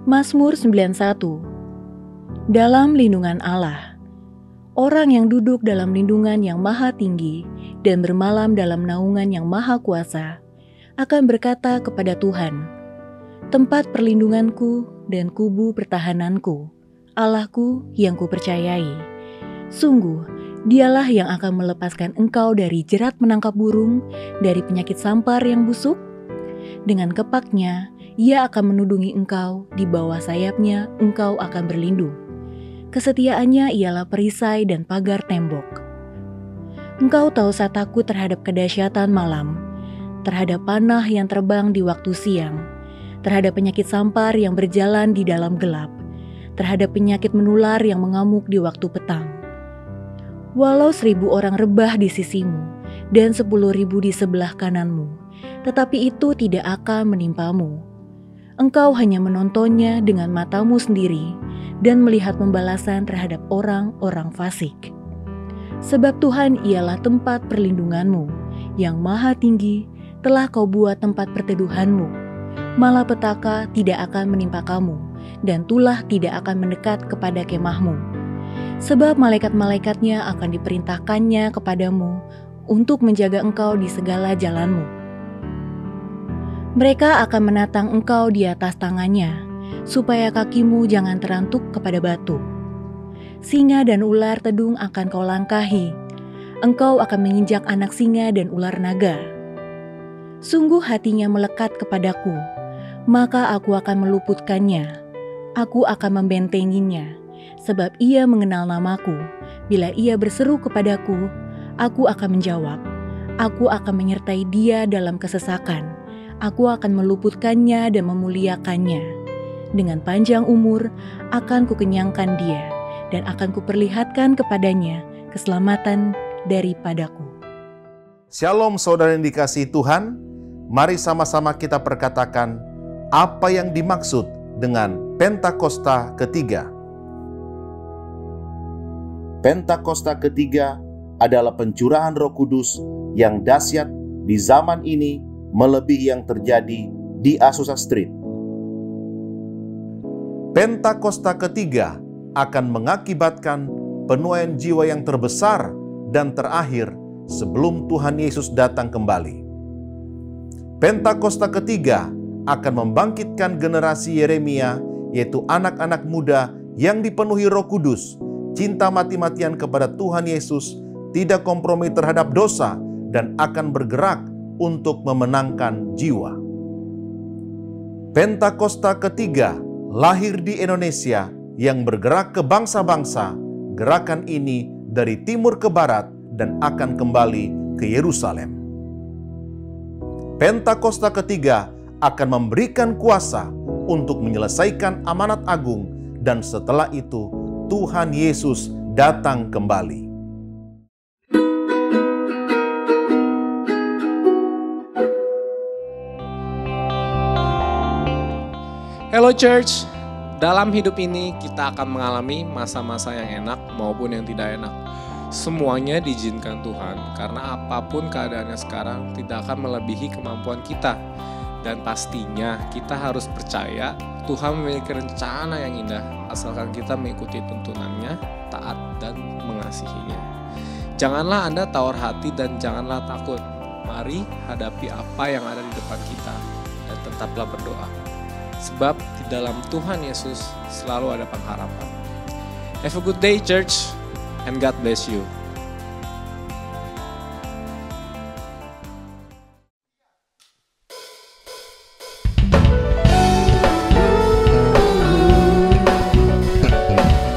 Mazmur 91. Dalam lindungan Allah. Orang yang duduk dalam lindungan yang maha tinggi dan bermalam dalam naungan yang maha kuasa akan berkata kepada Tuhan, tempat perlindunganku dan kubu pertahananku, Allahku yang kupercayai. Sungguh, dialah yang akan melepaskan engkau dari jerat menangkap burung, dari penyakit sampar yang busuk. Dengan kepaknya, ia akan menudungi engkau, di bawah sayapnya engkau akan berlindung. Kesetiaannya ialah perisai dan pagar tembok. Engkau tahu takut terhadap kedahsyatan malam, terhadap panah yang terbang di waktu siang, terhadap penyakit sampar yang berjalan di dalam gelap, terhadap penyakit menular yang mengamuk di waktu petang. Walau 1.000 orang rebah di sisimu dan 10.000 di sebelah kananmu, tetapi itu tidak akan menimpamu. Engkau hanya menontonnya dengan matamu sendiri dan melihat pembalasan terhadap orang-orang fasik. Sebab Tuhan ialah tempat perlindunganmu, yang maha tinggi telah kau buat tempat perteduhanmu. Malapetaka tidak akan menimpa kamu, dan tulah tidak akan mendekat kepada kemahmu. Sebab malaikat-malaikatnya akan diperintahkannya kepadamu untuk menjaga engkau di segala jalanmu. Mereka akan menatang engkau di atas tangannya, supaya kakimu jangan terantuk kepada batu. Singa dan ular tedung akan kau langkahi, engkau akan menginjak anak singa dan ular naga. Sungguh hatinya melekat kepadaku, maka aku akan meluputkannya. Aku akan membentenginya, sebab ia mengenal namaku. Bila ia berseru kepadaku, aku akan menjawab. Aku akan menyertai dia dalam kesesakan. Aku akan meluputkannya dan memuliakannya. Dengan panjang umur akan kukenyangkan dia, dan akan kuperlihatkan kepadanya keselamatan daripadaku. Shalom saudara yang dikasihi Tuhan, mari sama-sama kita perkatakan apa yang dimaksud dengan Pentakosta ketiga. Pentakosta ketiga adalah pencurahan Roh Kudus yang dahsyat di zaman ini melebihi yang terjadi di Azusa Street. Pentakosta ketiga akan mengakibatkan penuaian jiwa yang terbesar dan terakhir sebelum Tuhan Yesus datang kembali. Pentakosta ketiga akan membangkitkan generasi Yeremia, yaitu anak-anak muda yang dipenuhi Roh Kudus, cinta mati-matian kepada Tuhan Yesus, tidak kompromi terhadap dosa, dan akan bergerak untuk memenangkan jiwa. Pentakosta ketiga lahir di Indonesia yang bergerak ke bangsa-bangsa. Gerakan ini dari timur ke barat dan akan kembali ke Yerusalem. Pentakosta ketiga akan memberikan kuasa untuk menyelesaikan amanat agung, dan setelah itu Tuhan Yesus datang kembali. Hello Church, dalam hidup ini kita akan mengalami masa-masa yang enak maupun yang tidak enak. Semuanya diizinkan Tuhan, karena apapun keadaannya sekarang tidak akan melebihi kemampuan kita. Dan pastinya kita harus percaya Tuhan memiliki rencana yang indah, asalkan kita mengikuti tuntunannya, taat dan mengasihinya. Janganlah Anda tawar hati dan janganlah takut. Mari hadapi apa yang ada di depan kita dan tetaplah berdoa. Sebab di dalam Tuhan Yesus selalu ada pengharapan. Have a good day, church, and God bless you.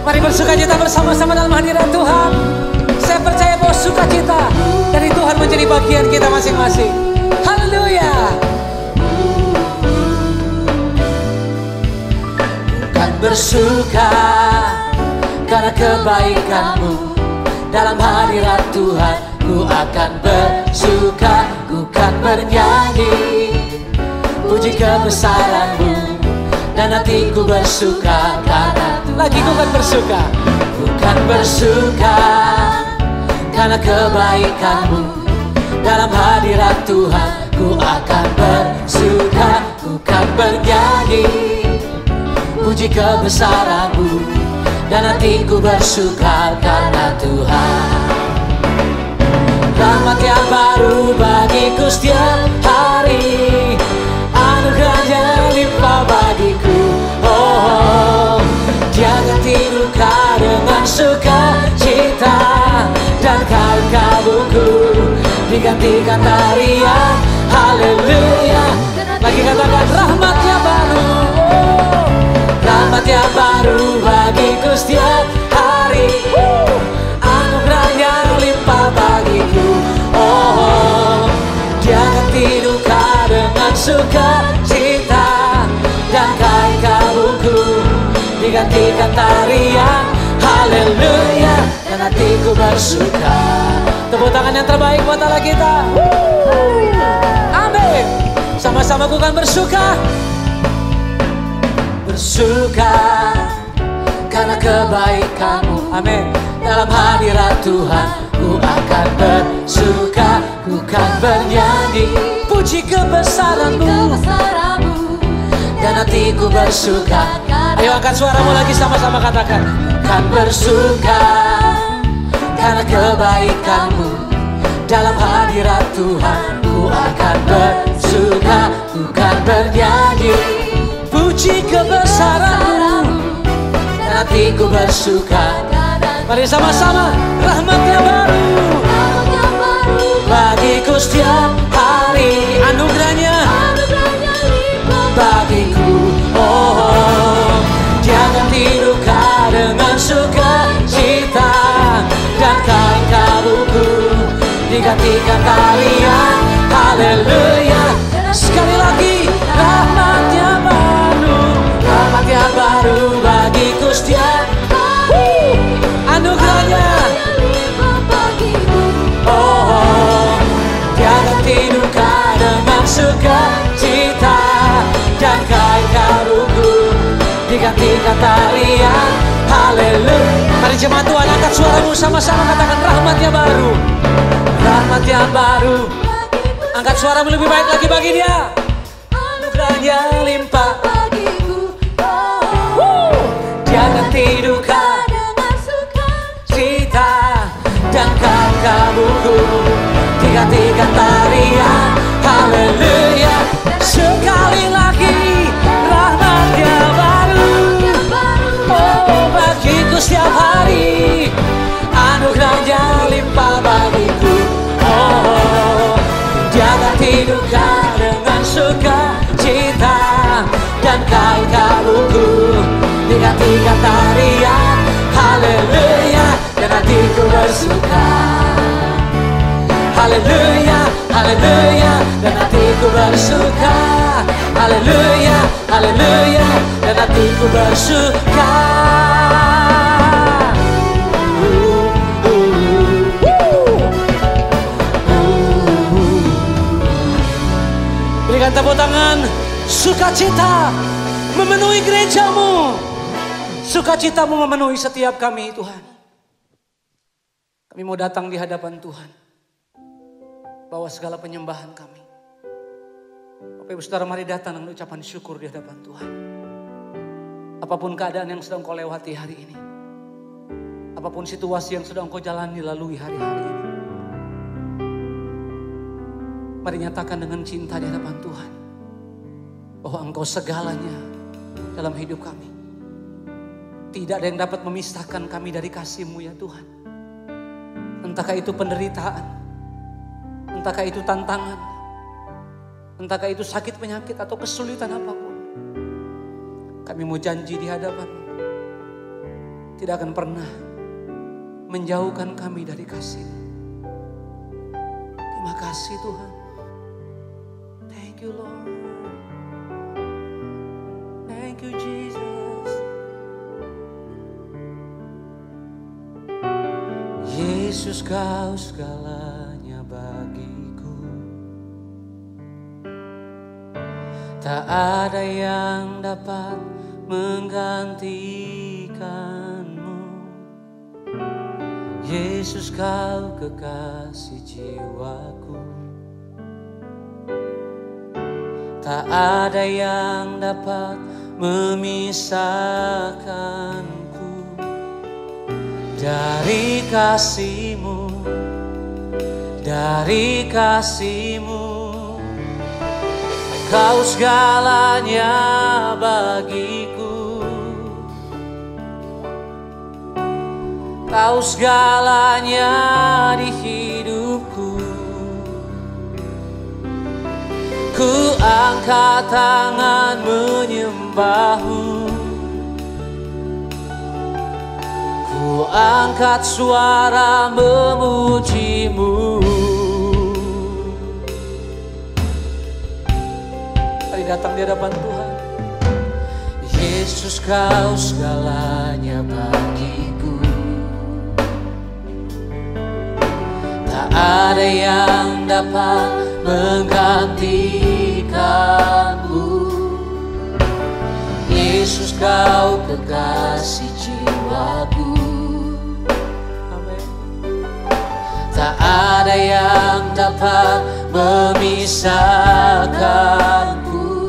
Mari bersukacita bersama-sama dalam hadirat Tuhan. Saya percaya bahwa sukacita dari Tuhan menjadi bagian kita masing-masing. Haleluya. Bersuka karena kebaikan-Mu, dalam hadirat Tuhan ku akan bersuka, ku kan bernyanyi puji kebesaran-Mu, dan hatiku bersuka karena lagi ku kan bersuka, ku kan bersuka karena kebaikan-Mu, dalam hadirat Tuhan ku akan bersuka, ku kan bernyanyi puji kebesaran-Mu, dan hatiku bersuka karena Tuhan. Rahmat yang baru bagiku setiap hari, anugerahnya limpah bagiku. Oh, Dia ganti luka dengan sukacita, dan kain kabungku digantikan tarian. Haleluya. Lagi katakan rahmat yang baru. Oh, rahmat yang baru bagiku setiap hari, anugerahnya limpah bagiku. Oh, Dia ganti duka dengan sukacita, dan kain kabungku digantikan tarian. Haleluya. Dan hatiku bersuka. Tepuk tangan yang terbaik buat Allah kita. Amin. Sama-sama ku kan bersuka. Bersuka karena kebaikan-Mu. Amin. Dalam hadirat Tuhan ku akan bersuka, ku kan bernyanyi puji kebesaran-Mu, dan hatiku bersuka. Ayo angkat suaramu lagi, sama-sama katakan. Kan bersuka karena kebaikan-Mu. Dalam hadirat Tuhan ku akan bersuka, ku kan bernyanyi puji kebesaran-Mu, dan hatiku bersuka. Mari sama-sama. Rahmat yang baru bagiku setiap hari, anugerahnya bagiku. Oh, Dia ganti duka dengan sukacita, dan kain kabungku digantikan tarian. Haleluya. Sekali lagi, rahmat yang baru bagiku setiap anugerahnya. Oh, Dia ganti duka dengan sukacita, dan kain kabungku digantikan tarian. Haleluya. Mari jemaat Tuhan, angkat suaramu, sama-sama katakan rahmat yang baru. Rahmat yang baru. Angkat suaramu lebih baik lagi bagi Dia. Anugerahnya limpah. Dia ganti duka dan kain kabungku digantikan tarian. Haleluya. Sekali lagi, rahmat-Nya baru, oh, bagiku setiap hari, anugerahnya limpah bagiku. Oh, Dia ganti duka dengan sukacita, dan kain kabungku digantikan tarian. Haleluya. Dan hatiku bersuka. Haleluya, haleluya. Dan hatiku bersuka. Haleluya, haleluya. Dan hatiku bersuka. Berikan tepuk tangan. Sukacita memenuhi gereja-Mu. Sukacita-Mu memenuhi setiap kami, Tuhan. Kami mau datang di hadapan Tuhan, bawa segala penyembahan kami. Bapak Ibu Saudara, mari datang dengan ucapan syukur di hadapan Tuhan. Apapun keadaan yang sedang kau lewati hari ini, apapun situasi yang sedang kau jalani lalui hari-hari ini, mari nyatakan dengan cinta di hadapan Tuhan bahwa Engkau segalanya dalam hidup kami. Tidak ada yang dapat memisahkan kami dari kasih-Mu ya Tuhan. Entahkah itu penderitaan, entahkah itu tantangan, entahkah itu sakit penyakit atau kesulitan apapun. Kami mau janji di hadapan-Mu, tidak akan pernah menjauhkan kami dari kasih-Mu. Terima kasih Tuhan. Thank you Lord. Thank you Jesus. Yesus, Kau segalanya bagiku. Tak ada yang dapat menggantikan-Mu. Yesus, Kau kekasih jiwaku. Tak ada yang dapat memisahkanku dari kasih-Mu, dari kasih-Mu. Kau segalanya bagiku, Kau segalanya di hidupku. Ku angkat tangan menyembah-Mu, ku angkat suara memuji-Mu. Mari datang di hadapan Tuhan. Yesus, Kau segalanya bagiku, tak ada yang dapat menggantikan-Mu. Yesus, Kau kekasih jiwaku. Amin. Tak ada yang dapat memisahkanku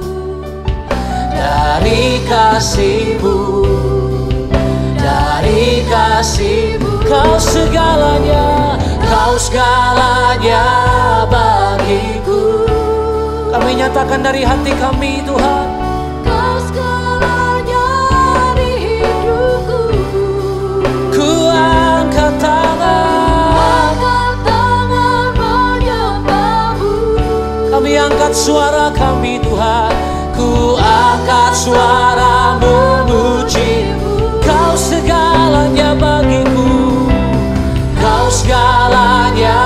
dari kasih-Mu, dari kasih-Mu. Kau segalanya, Kau segalanya bagiku. Kami nyatakan dari hati kami, Tuhan, Kau segalanya di hidupku. Ku angkat tangan menyembah-Mu. Kami angkat suara kami, Tuhan, ku angkat suara memuji-Mu. Kau segalanya bagiku, Kau segalanya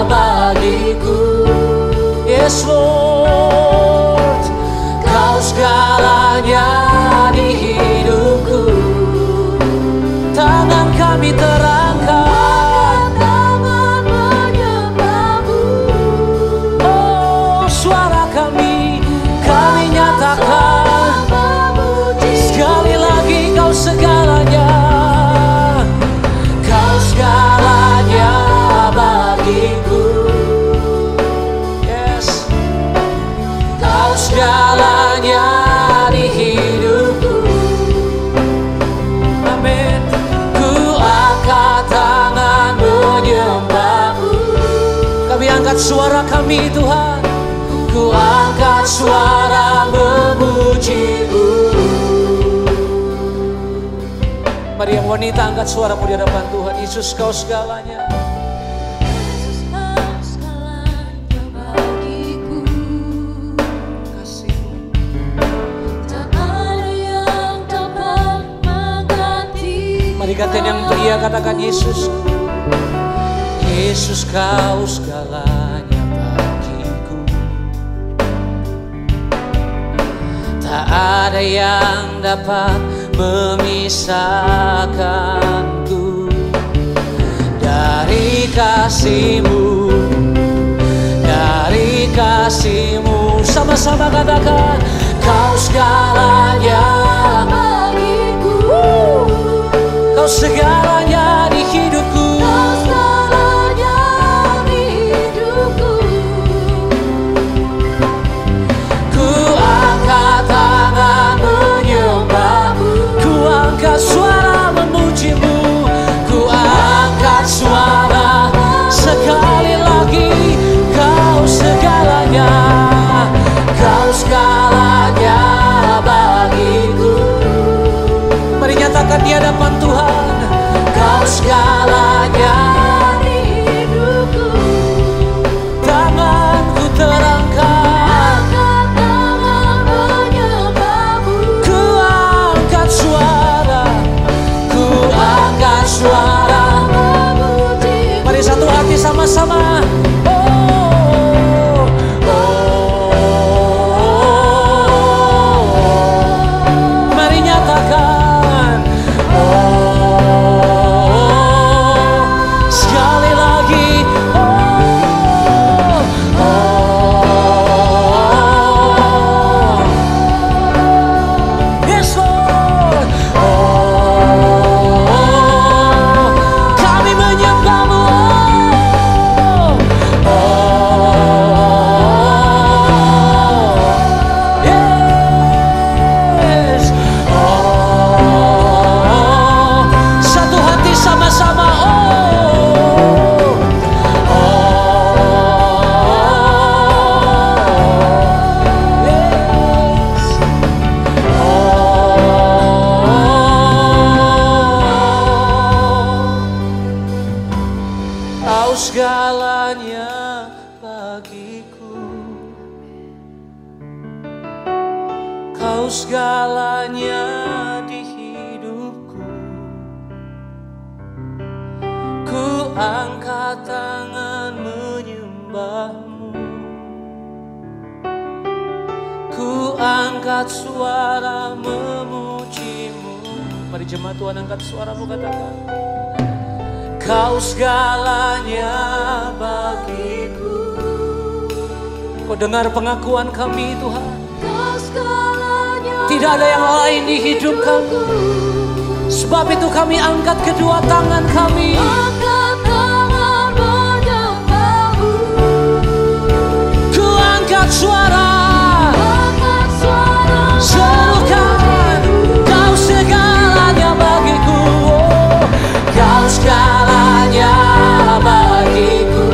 bagiku. Yes Lord, Kau segalanya di hidupku. Tangan kami terangkat, tangan menyembah-Mu. Oh, suara kami nyatakan sekali lagi, Kau segalanya, Kau segalanya bagiku. Yes, Kau segalanya di hidupku. Amin. Ku angkat tangan menyembah-Mu. Kami angkat suara kami, Tuhan, ku angkat suara memuji-Mu. Mari yang wanita angkat suaramu di hadapan Tuhan. Yesus, Kau segalanya. Yesus, Kau segalanya bagiku. Kasih-Mu, Tak ada yang dapat mengganti. mari katakan yang teriak, katakan Yesus. Yesus, Kau segalanya bagiku. Tak ada yang dapat memisahkanku dari kasih-Mu, dari kasih-Mu. Sama-sama katakan, Kau segalanya Bagiku, Kau segalanya di hidupku. Kau segalanya di hidupku. Ku angkat tangan menyembah-Mu, ku angkat suara memuji-Mu, ku angkat suara sekali lagi. Kau segalanya, Kau segalanya bagiku. Mari nyatakan di hadapan Tuhan, Kau segalanya Di hidupku, tanganku terangkat. angkat tangan menyembah-Mu. Ku angkat suara, ku angkat suara. Memuji-Mu. Mari satu hati sama-sama. Oh, oh. Mari nyatakan. Oh, segalanya di hidupku. Ku angkat tangan menyembahmu. Ku angkat suara memujimu. Mari jemaat Tuhan angkat suaramu, katakan. Kau segalanya bagiku. Kau dengar pengakuan kami Tuhan. Kau segalanya Tidak ada yang lain di hidup kami. Sebab itu kami angkat kedua tangan kami. angkat tangan menyembahmu. Ku angkat suara. Angkat suara Serukan, kau segalanya bagiku. Oh, kau segalanya bagiku.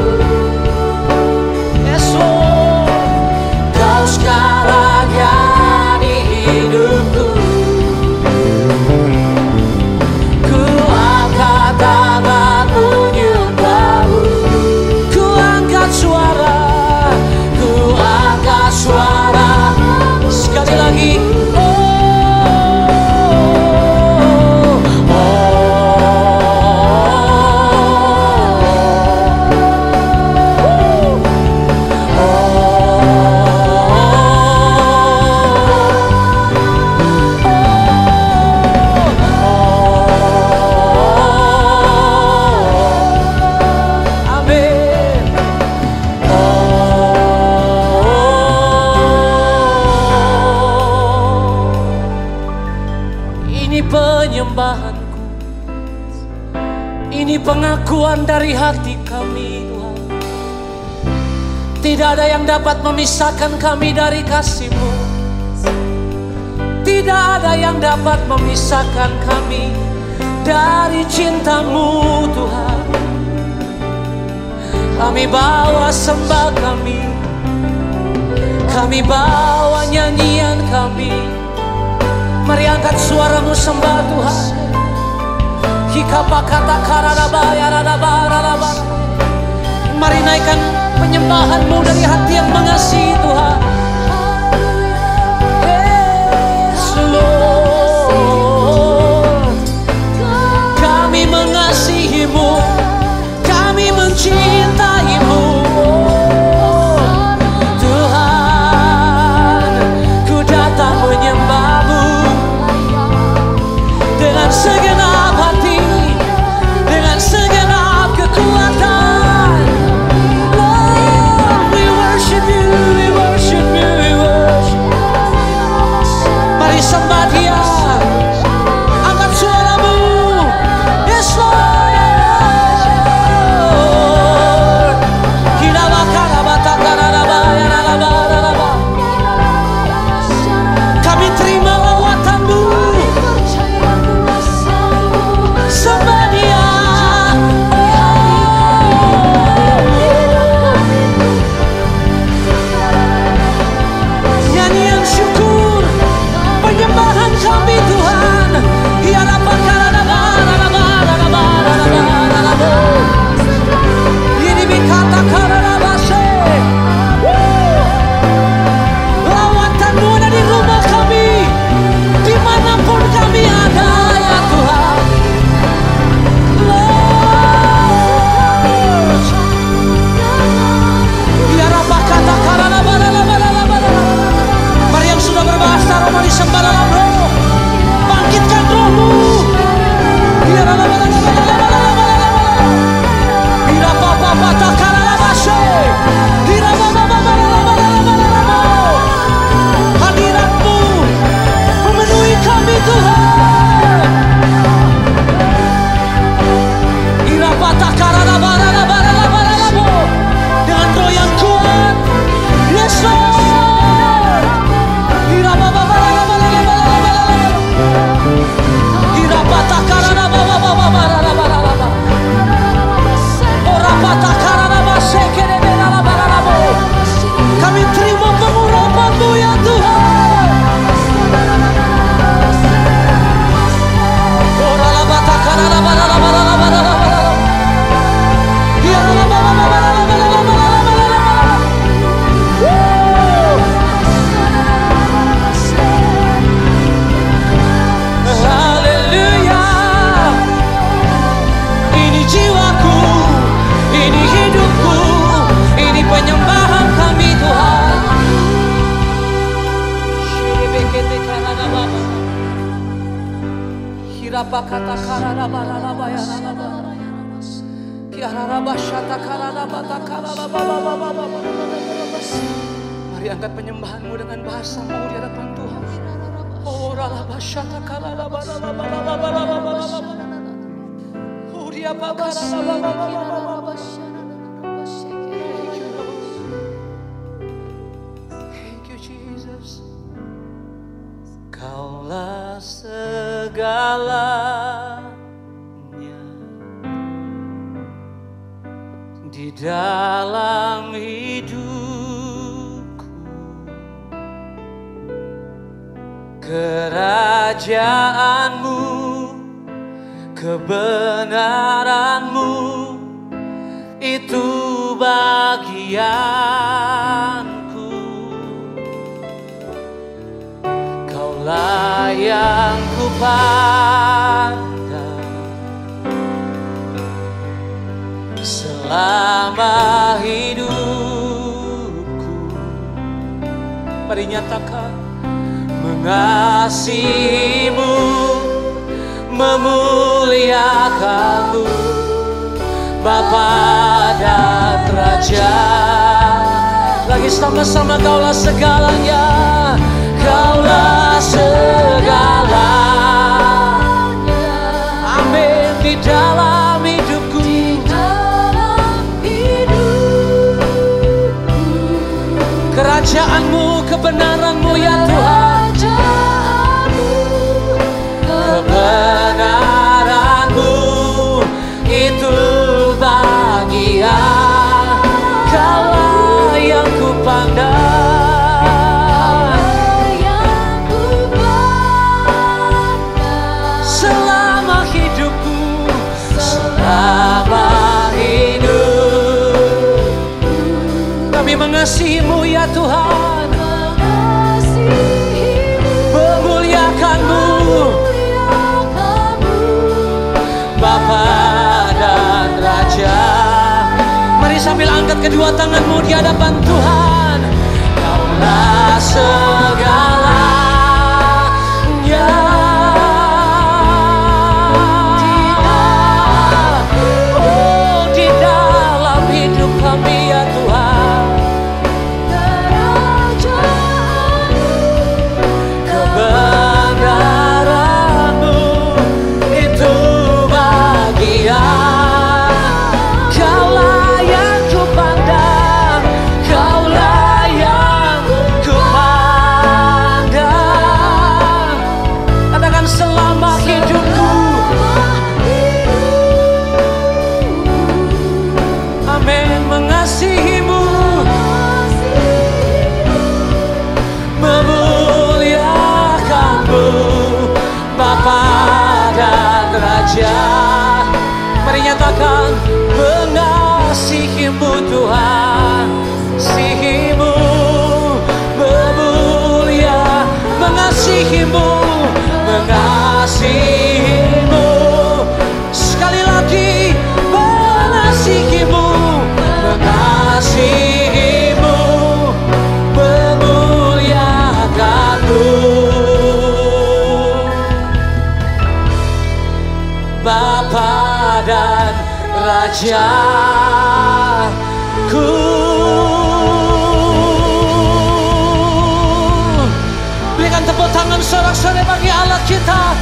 Yes, Lord. Kau segalanya di hidupku. Ku angkat tangan menyembahmu. Ku angkat suara. Ku angkat suara. Sekali lagi. Amin. Ini penyembahanku. Ini pengakuan dari hati kami Tuhan. Tidak ada yang dapat memisahkan kami dari kasih-Mu. Tidak ada yang dapat memisahkan kami dari cinta-Mu Tuhan. Kami bawa sembah kami. Kami bawa nyanyian kami. Mari angkat suaramu sembah Tuhan. Mari naikkan penyembahanmu dari hati yang mengasihi Tuhan. Yes, Lord. Kami mengasihi-Mu. Kami mencintai-Mu. Tuhan, ku datang menyembah-Mu dengan segenap hati, dengan segenap kekuatan. Lord, we worship you, we worship Rapa kata kararaba raba ya raba. Kiararaba syata kararaba ta kararaba baba. Mari angkat penyembahanmu dengan bahasamu di hadapan Tuhan. Oh raraba syata kararaba raba. Oh dia baba raba. Thank you Jesus. Kaulah segalanya di dalam hidupku, kerajaanmu, kebenaranmu, itu bagianku. Kaulah yang kupandang selama hidupku. Mari nyatakan mengasihimu, memuliakanmu, Bapa dan Raja. Lagi sama-sama, kaulah segalanya, kaulah segalanya. Amin. Di dalam hidupku, kerajaanmu, kebenaranmu ya Tuhan, kebenaranmu itu bagian. Kaulah yang kupandang selama hidupku, selama hidup. Kami mengasihimu ya Tuhan, memuliakanmu, Bapa dan Raja. Mari sambil angkat kedua tanganmu di hadapan Tuhan. Kaulah segalanya di dalam hidup kami ya Tuhan. Kebenaranmu itu bagian. Kaulah yang kupandang, kaulah yang kupandang. Katakan selama hidupku. Amin. Mengasihimu, memuliakanmu, Bapa dan Raja. Mari nyatakan mengasihimu Tuhan, mengasihimu, memulia, mengasihimu, mengasihimu. Sekali lagi mengasihimu, mengasihimu, memuliakanmu, Bapa dan Rajaku. Berikan tepuk tangan sorak-sorai bagi Allah kita.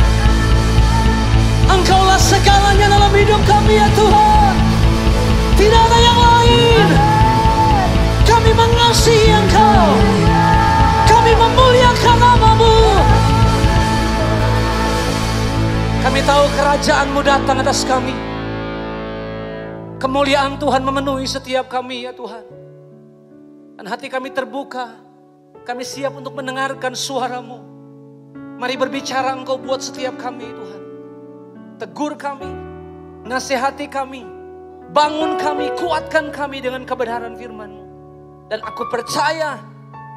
Engkaulah segalanya dalam hidup kami ya Tuhan. Tidak ada yang lain. Kami mengasihi Engkau, kami memuliakan nama-Mu. Kami tahu kerajaan-Mu datang atas kami. Kemuliaan Tuhan memenuhi setiap kami ya Tuhan. Dan hati kami terbuka. Kami siap untuk mendengarkan suara-Mu. Mari berbicara Engkau buat setiap kami Tuhan. Tegur kami, nasihati kami, bangun kami, kuatkan kami dengan kebenaran firman-Mu. Dan aku percaya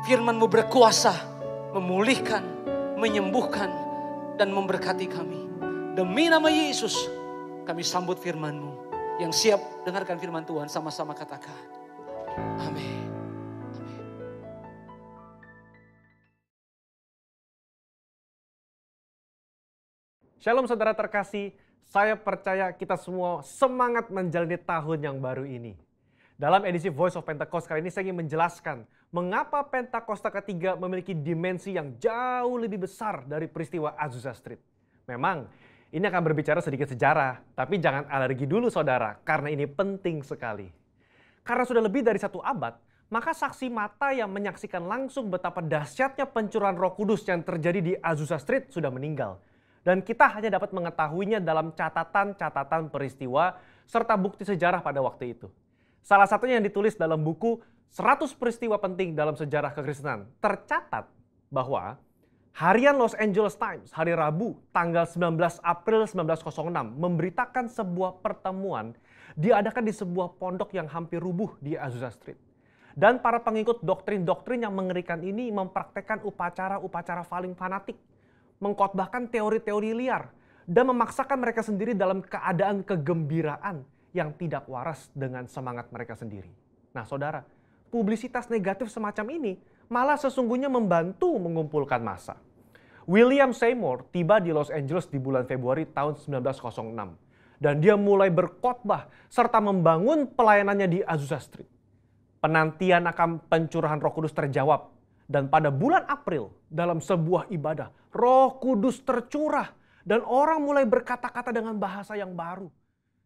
firman-Mu berkuasa memulihkan, menyembuhkan, dan memberkati kami. Demi nama Yesus, kami sambut firman-Mu. Yang siap dengarkan firman Tuhan, sama-sama katakan. Amin. Shalom saudara terkasih, saya percaya kita semua semangat menjalani tahun yang baru ini. Dalam edisi Voice of Pentecost kali ini saya ingin menjelaskan mengapa Pentakosta ketiga memiliki dimensi yang jauh lebih besar dari peristiwa Azusa Street. Memang ini akan berbicara sedikit sejarah, tapi jangan alergi dulu saudara, karena ini penting sekali. Karena sudah lebih dari 1 abad, maka saksi mata yang menyaksikan langsung betapa dahsyatnya pencurahan Roh Kudus yang terjadi di Azusa Street sudah meninggal. Dan kita hanya dapat mengetahuinya dalam catatan-catatan peristiwa serta bukti sejarah pada waktu itu. Salah satunya yang ditulis dalam buku 100 peristiwa penting dalam sejarah kekristenan. Tercatat bahwa harian Los Angeles Times hari Rabu tanggal 19 April 1906 memberitakan sebuah pertemuan diadakan di sebuah pondok yang hampir rubuh di Azusa Street. Dan para pengikut doktrin-doktrin yang mengerikan ini mempraktekkan upacara-upacara paling fanatik, mengkhotbahkan teori-teori liar, dan memaksakan mereka sendiri dalam keadaan kegembiraan yang tidak waras dengan semangat mereka sendiri. Nah saudara, publisitas negatif semacam ini malah sesungguhnya membantu mengumpulkan massa. William Seymour tiba di Los Angeles di bulan Februari tahun 1906. Dan dia mulai berkhotbah serta membangun pelayanannya di Azusa Street. Penantian akan pencurahan Roh Kudus terjawab. Dan pada bulan April, dalam sebuah ibadah, Roh Kudus tercurah dan orang mulai berkata-kata dengan bahasa yang baru.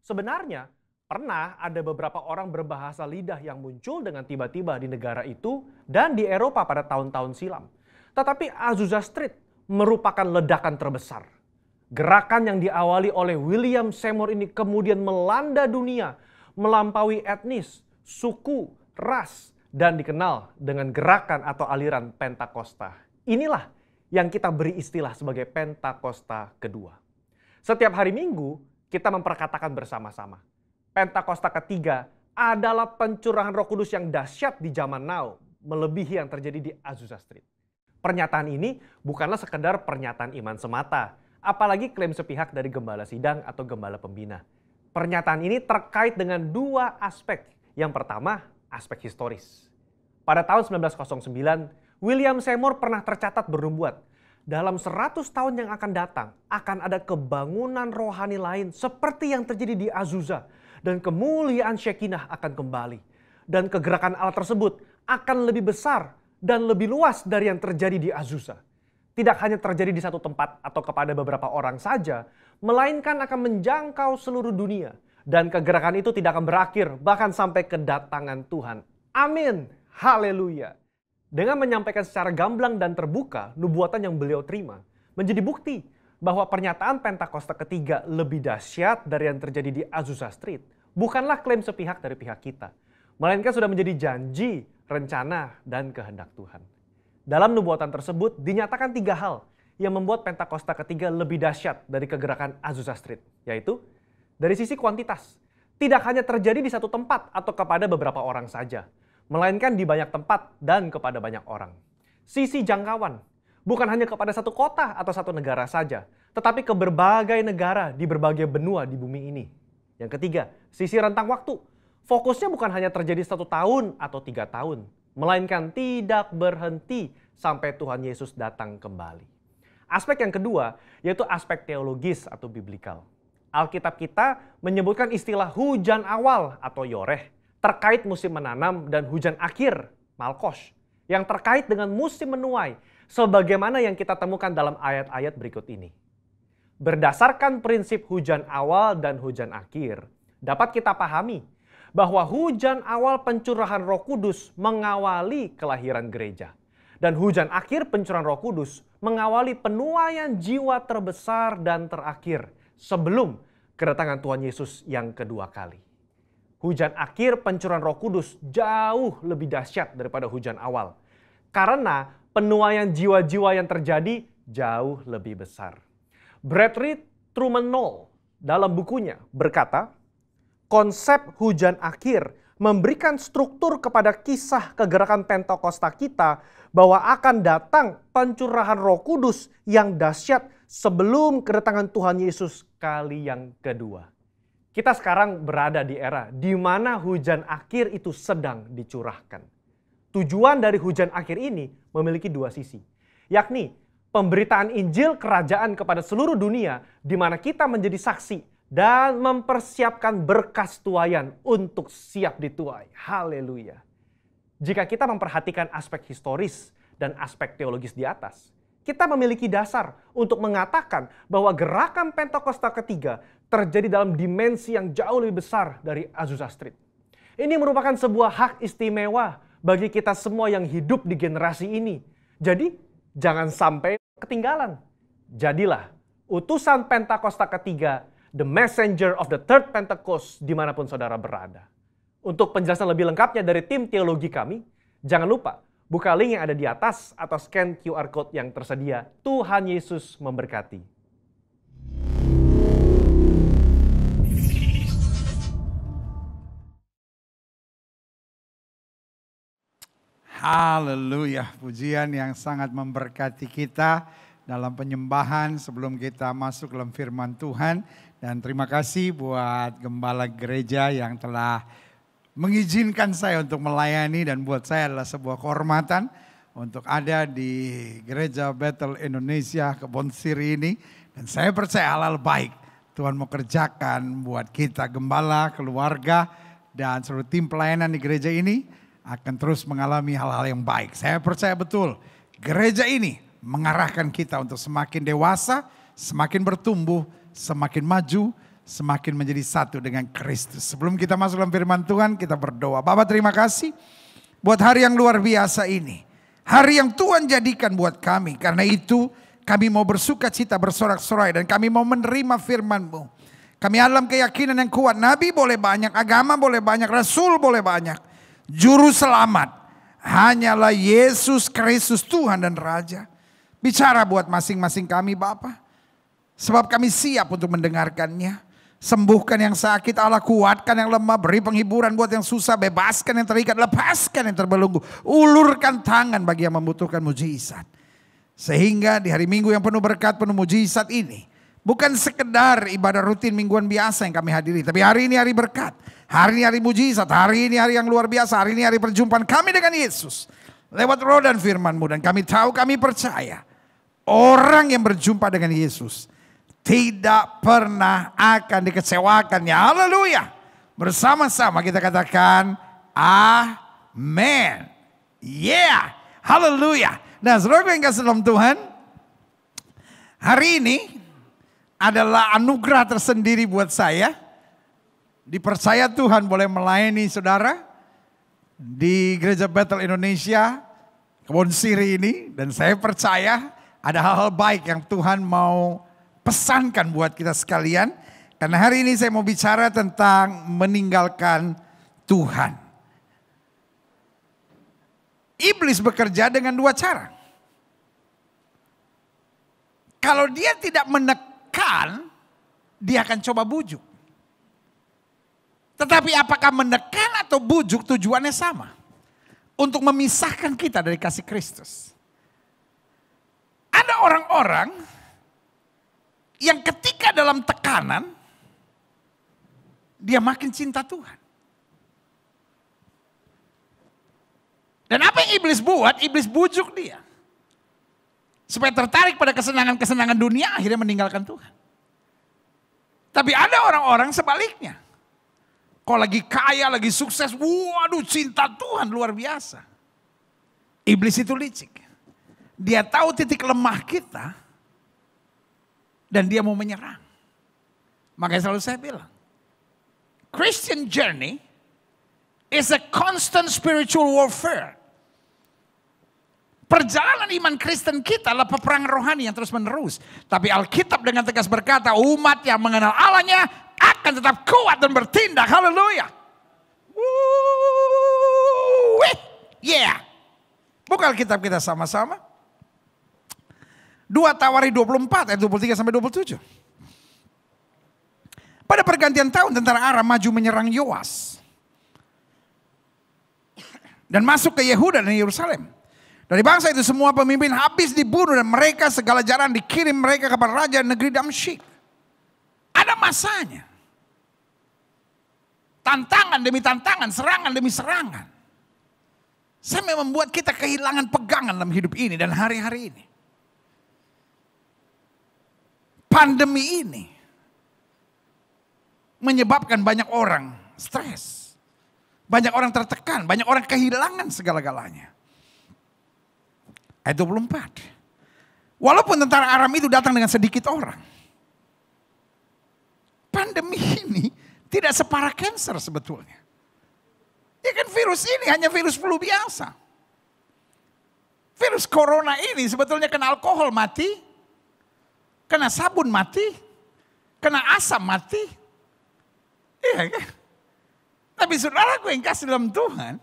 Sebenarnya, pernah ada beberapa orang berbahasa lidah yang muncul dengan tiba-tiba di negara itu dan di Eropa pada tahun-tahun silam. Tetapi Azusa Street merupakan ledakan terbesar. Gerakan yang diawali oleh William Seymour ini kemudian melanda dunia, melampaui etnis, suku, ras, dan dikenal dengan gerakan atau aliran Pentakosta. Inilah yang kita beri istilah sebagai Pentakosta kedua. Setiap hari Minggu kita memperkatakan bersama-sama. Pentakosta ketiga adalah pencurahan Roh Kudus yang dahsyat di zaman now, melebihi yang terjadi di Azusa Street. Pernyataan ini bukanlah sekedar pernyataan iman semata, apalagi klaim sepihak dari gembala sidang atau gembala pembina. Pernyataan ini terkait dengan 2 aspek. Yang pertama, aspek historis. Pada tahun 1909, William Seymour pernah tercatat bernubuat, dalam 100 tahun yang akan datang akan ada kebangunan rohani lain seperti yang terjadi di Azusa, dan kemuliaan Shekinah akan kembali. Dan kegerakan Allah tersebut akan lebih besar dan lebih luas dari yang terjadi di Azusa. Tidak hanya terjadi di satu tempat atau kepada beberapa orang saja, melainkan akan menjangkau seluruh dunia. Dan kegerakan itu tidak akan berakhir, bahkan sampai kedatangan Tuhan. Amin. Haleluya. Dengan menyampaikan secara gamblang dan terbuka nubuatan yang beliau terima, menjadi bukti bahwa pernyataan Pentakosta ketiga lebih dahsyat dari yang terjadi di Azusa Street bukanlah klaim sepihak dari pihak kita, melainkan sudah menjadi janji, rencana, dan kehendak Tuhan. Dalam nubuatan tersebut dinyatakan 3 hal yang membuat Pentakosta ketiga lebih dahsyat dari kegerakan Azusa Street, yaitu dari sisi kuantitas, tidak hanya terjadi di satu tempat atau kepada beberapa orang saja, melainkan di banyak tempat dan kepada banyak orang. Sisi jangkauan, bukan hanya kepada satu kota atau satu negara saja, tetapi ke berbagai negara di berbagai benua di bumi ini. Yang ketiga, sisi rentang waktu. Fokusnya bukan hanya terjadi 1 tahun atau 3 tahun, melainkan tidak berhenti sampai Tuhan Yesus datang kembali. Aspek yang kedua yaitu aspek teologis atau biblikal. Alkitab kita menyebutkan istilah hujan awal atau yoreh terkait musim menanam dan hujan akhir, malkos, yang terkait dengan musim menuai, sebagaimana yang kita temukan dalam ayat-ayat berikut ini. Berdasarkan prinsip hujan awal dan hujan akhir, dapat kita pahami bahwa hujan awal pencurahan Roh Kudus mengawali kelahiran gereja. Dan hujan akhir pencurahan Roh Kudus mengawali penuaian jiwa terbesar dan terakhir sebelum kedatangan Tuhan Yesus yang kedua kali. Hujan akhir pencurahan Roh Kudus jauh lebih dahsyat daripada hujan awal. Karena penuaian jiwa-jiwa yang terjadi jauh lebih besar. Bradley Truman Knoll dalam bukunya berkata, konsep hujan akhir memberikan struktur kepada kisah kegerakan Pentakosta kita bahwa akan datang pencurahan Roh Kudus yang dahsyat sebelum kedatangan Tuhan Yesus kali yang kedua. Kita sekarang berada di era di mana hujan akhir itu sedang dicurahkan. Tujuan dari hujan akhir ini memiliki 2 sisi, yakni Pemberitaan Injil Kerajaan kepada seluruh dunia, di mana kita menjadi saksi dan mempersiapkan berkas tuaian untuk siap dituai. Haleluya. Jika kita memperhatikan aspek historis dan aspek teologis di atas, kita memiliki dasar untuk mengatakan bahwa gerakan Pentakosta ketiga terjadi dalam dimensi yang jauh lebih besar dari Azusa Street. Ini merupakan sebuah hak istimewa bagi kita semua yang hidup di generasi ini. Jadi, jangan sampai ketinggalan. Jadilah utusan Pentakosta ketiga, the messenger of the third Pentecost, dimanapun saudara berada. Untuk penjelasan lebih lengkapnya dari tim teologi kami, jangan lupa buka link yang ada di atas atau scan QR Code yang tersedia. Tuhan Yesus memberkati. Haleluya, pujian yang sangat memberkati kita dalam penyembahan sebelum kita masuk dalam firman Tuhan. Dan terima kasih buat gembala gereja yang telah mengizinkan saya untuk melayani, dan buat saya adalah sebuah kehormatan untuk ada di Gereja Bethel Indonesia Kebon Siri ini. Dan saya percaya hal-hal baik Tuhan mau kerjakan buat kita, gembala, keluarga, dan seluruh tim pelayanan di gereja ini akan terus mengalami hal-hal yang baik. Saya percaya betul gereja ini mengarahkan kita untuk semakin dewasa, semakin bertumbuh, semakin maju, semakin menjadi satu dengan Kristus. Sebelum kita masuk dalam firman Tuhan, kita berdoa. Bapa, terima kasih buat hari yang luar biasa ini. Hari yang Tuhan jadikan buat kami. Karena itu kami mau bersuka cita, bersorak-sorai, dan kami mau menerima firman-Mu. Kami dalam keyakinan yang kuat. Nabi boleh banyak, agama boleh banyak, rasul boleh banyak. Juru selamat hanyalah Yesus Kristus, Tuhan dan Raja. Bicara buat masing-masing kami Bapa. Sebab kami siap untuk mendengarkannya. Sembuhkan yang sakit Allah, kuatkan yang lemah, beri penghiburan buat yang susah, bebaskan yang terikat, lepaskan yang terbelenggu. Ulurkan tangan bagi yang membutuhkan mujizat. Sehingga di hari Minggu yang penuh berkat, penuh mujizat ini, bukan sekedar ibadah rutin mingguan biasa yang kami hadiri, tapi hari ini hari berkat. Hari ini hari mujizat, hari ini hari yang luar biasa, hari ini hari perjumpaan kami dengan Yesus. Lewat roh dan firman-Mu, dan kami tahu, kami percaya orang yang berjumpa dengan Yesus tidak pernah akan dikecewakannya. Haleluya. Bersama-sama kita katakan amin. Yeah. Haleluya. Nah, saudara yang kasih dalam Tuhan, hari ini adalah anugerah tersendiri buat saya. Dipercaya Tuhan boleh melayani saudara di Gereja Bethel Indonesia Kebon Siri ini. Dan saya percaya ada hal-hal baik yang Tuhan mau pesankan buat kita sekalian. Karena hari ini saya mau bicara tentang meninggalkan Tuhan. Iblis bekerja dengan dua cara. Kalau dia tidak menekan, dia akan coba bujuk. Tetapi apakah menekan atau bujuk tujuannya sama? Untuk memisahkan kita dari kasih Kristus. Ada orang-orang yang ketika dalam tekanan, dia makin cinta Tuhan. Dan apa yang iblis buat? Iblis bujuk dia. Supaya tertarik pada kesenangan-kesenangan dunia, akhirnya meninggalkan Tuhan. Tapi ada orang-orang sebaliknya. Kalau lagi kaya, lagi sukses, waduh cinta Tuhan luar biasa. Iblis itu licik. Dia tahu titik lemah kita dan dia mau menyerang. Makanya selalu saya bilang, Christian journey is a constant spiritual warfare. Perjalanan iman Kristen kita adalah peperangan rohani yang terus menerus. Tapi Alkitab dengan tegas berkata, umat yang mengenal Allahnya akan tetap kuat dan bertindak. Haleluya. Yeah. Buka Alkitab kita sama-sama. 2 Tawari 24 ayat 23 sampai 27. Pada pergantian tahun tentara Aram maju menyerang Yoas. Dan masuk ke Yehuda dan Yerusalem. Dari bangsa itu semua pemimpin habis dibunuh dan mereka segala jalan dikirim mereka kepada raja negeri Damsyik. Ada masanya. Tantangan demi tantangan, serangan demi serangan. Sampai membuat kita kehilangan pegangan dalam hidup ini dan hari-hari ini. pandemi ini menyebabkan banyak orang stres. Banyak orang tertekan, banyak orang kehilangan segala-galanya. Ayat 24. Walaupun tentara Aram itu datang dengan sedikit orang. Pandemi ini tidak separah cancer sebetulnya. Ya kan virus ini hanya virus flu biasa. Virus corona ini sebetulnya kena alkohol mati. Kena sabun mati. Kena asam mati. Iya kan? Tapi saudaraku yang kasih dalam Tuhan.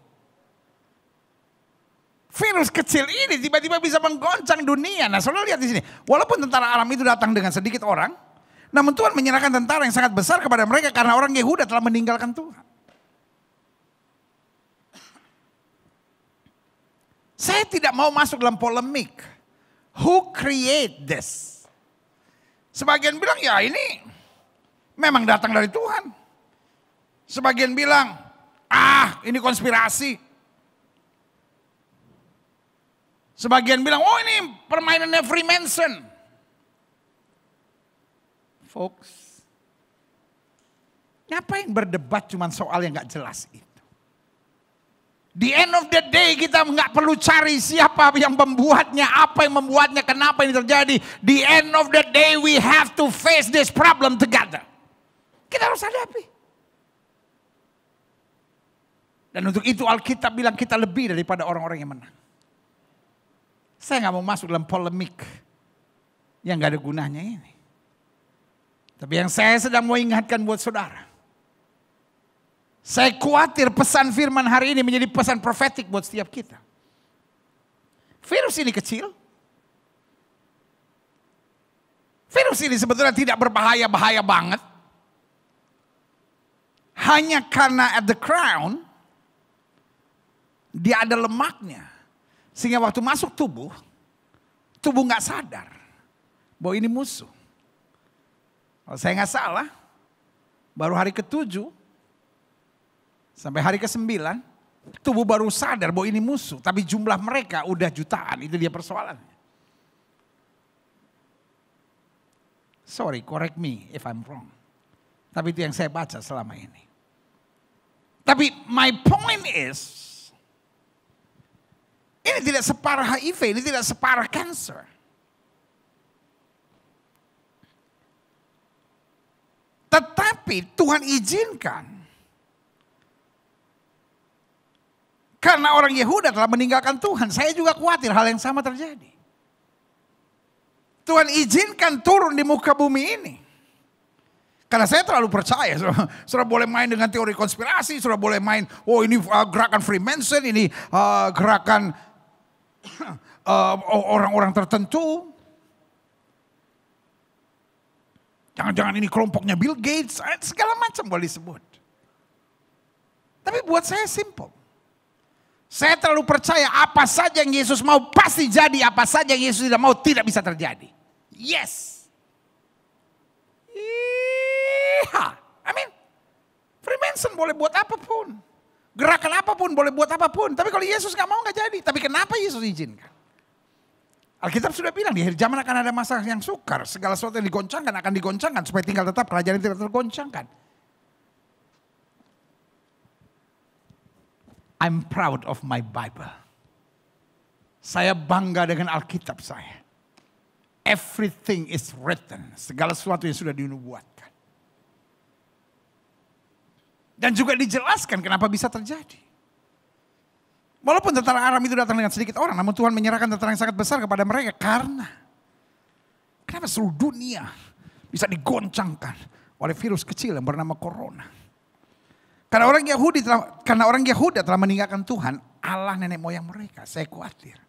Virus kecil ini tiba-tiba bisa menggoncang dunia. Nah saudara lihat di sini. Walaupun tentara Aram itu datang dengan sedikit orang. Namun Tuhan menyerahkan tentara yang sangat besar kepada mereka. Karena orang Yehuda telah meninggalkan Tuhan. Saya tidak mau masuk dalam polemik. Who create this? Sebagian bilang ya ini memang datang dari Tuhan. Sebagian bilang, ini konspirasi. Sebagian bilang, oh ini permainannya Freemason. Folks, ngapain berdebat cuma soal yang gak jelas itu? The end of the day kita nggak perlu cari siapa yang membuatnya, apa yang membuatnya, kenapa ini terjadi. The end of the day we have to face this problem together. Kita harus hadapi. Dan untuk itu Alkitab bilang kita lebih daripada orang-orang yang menang. Saya nggak mau masuk dalam polemik yang nggak ada gunanya ini. Tapi yang saya sedang mau ingatkan buat saudara. Saya khawatir pesan firman hari ini menjadi pesan profetik buat setiap kita. Virus ini kecil. Virus ini sebetulnya tidak berbahaya-bahaya banget. Hanya karena at the crown, dia ada lemaknya. Sehingga waktu masuk tubuh gak sadar bahwa ini musuh. Kalau saya gak salah, baru hari ke-7 sampai hari ke-9, tubuh baru sadar bahwa ini musuh. Tapi jumlah mereka udah jutaan, itu dia persoalannya. Sorry, correct me if I'm wrong. Tapi itu yang saya baca selama ini. Tapi my point is, ini tidak separah HIV, ini tidak separah cancer. Tetapi Tuhan izinkan. Karena orang Yehuda telah meninggalkan Tuhan. Saya juga khawatir hal yang sama terjadi. Tuhan izinkan turun di muka bumi ini. Karena saya terlalu percaya. Saudara boleh main dengan teori konspirasi. Saudara boleh main, oh ini gerakan Freemason. Ini gerakan orang-orang tertentu. Jangan-jangan ini kelompoknya Bill Gates. Segala macam boleh disebut. Tapi buat saya simple. Saya terlalu percaya apa saja yang Yesus mau pasti jadi. Apa saja yang Yesus tidak mau tidak bisa terjadi. Yes. Amin. Freemason boleh buat apapun. Gerakan apapun boleh buat apapun. Tapi kalau Yesus gak mau gak jadi. Tapi kenapa Yesus izinkan? Alkitab sudah bilang di akhir zaman akan ada masa yang sukar. Segala sesuatu yang digoncangkan akan digoncangkan. Supaya tinggal tetap kerajaan tidak tergoncangkan. I'm proud of my Bible. Saya bangga dengan Alkitab saya. Everything is written. Segala sesuatu yang sudah dinubuatkan. Dan juga dijelaskan kenapa bisa terjadi. Walaupun tentara Aram itu datang dengan sedikit orang. Namun Tuhan menyerahkan tentara yang sangat besar kepada mereka. Karena kenapa seluruh dunia bisa digoncangkan oleh virus kecil yang bernama Corona. Karena orang Yehuda telah meninggalkan Tuhan, Allah nenek moyang mereka. Saya khawatir.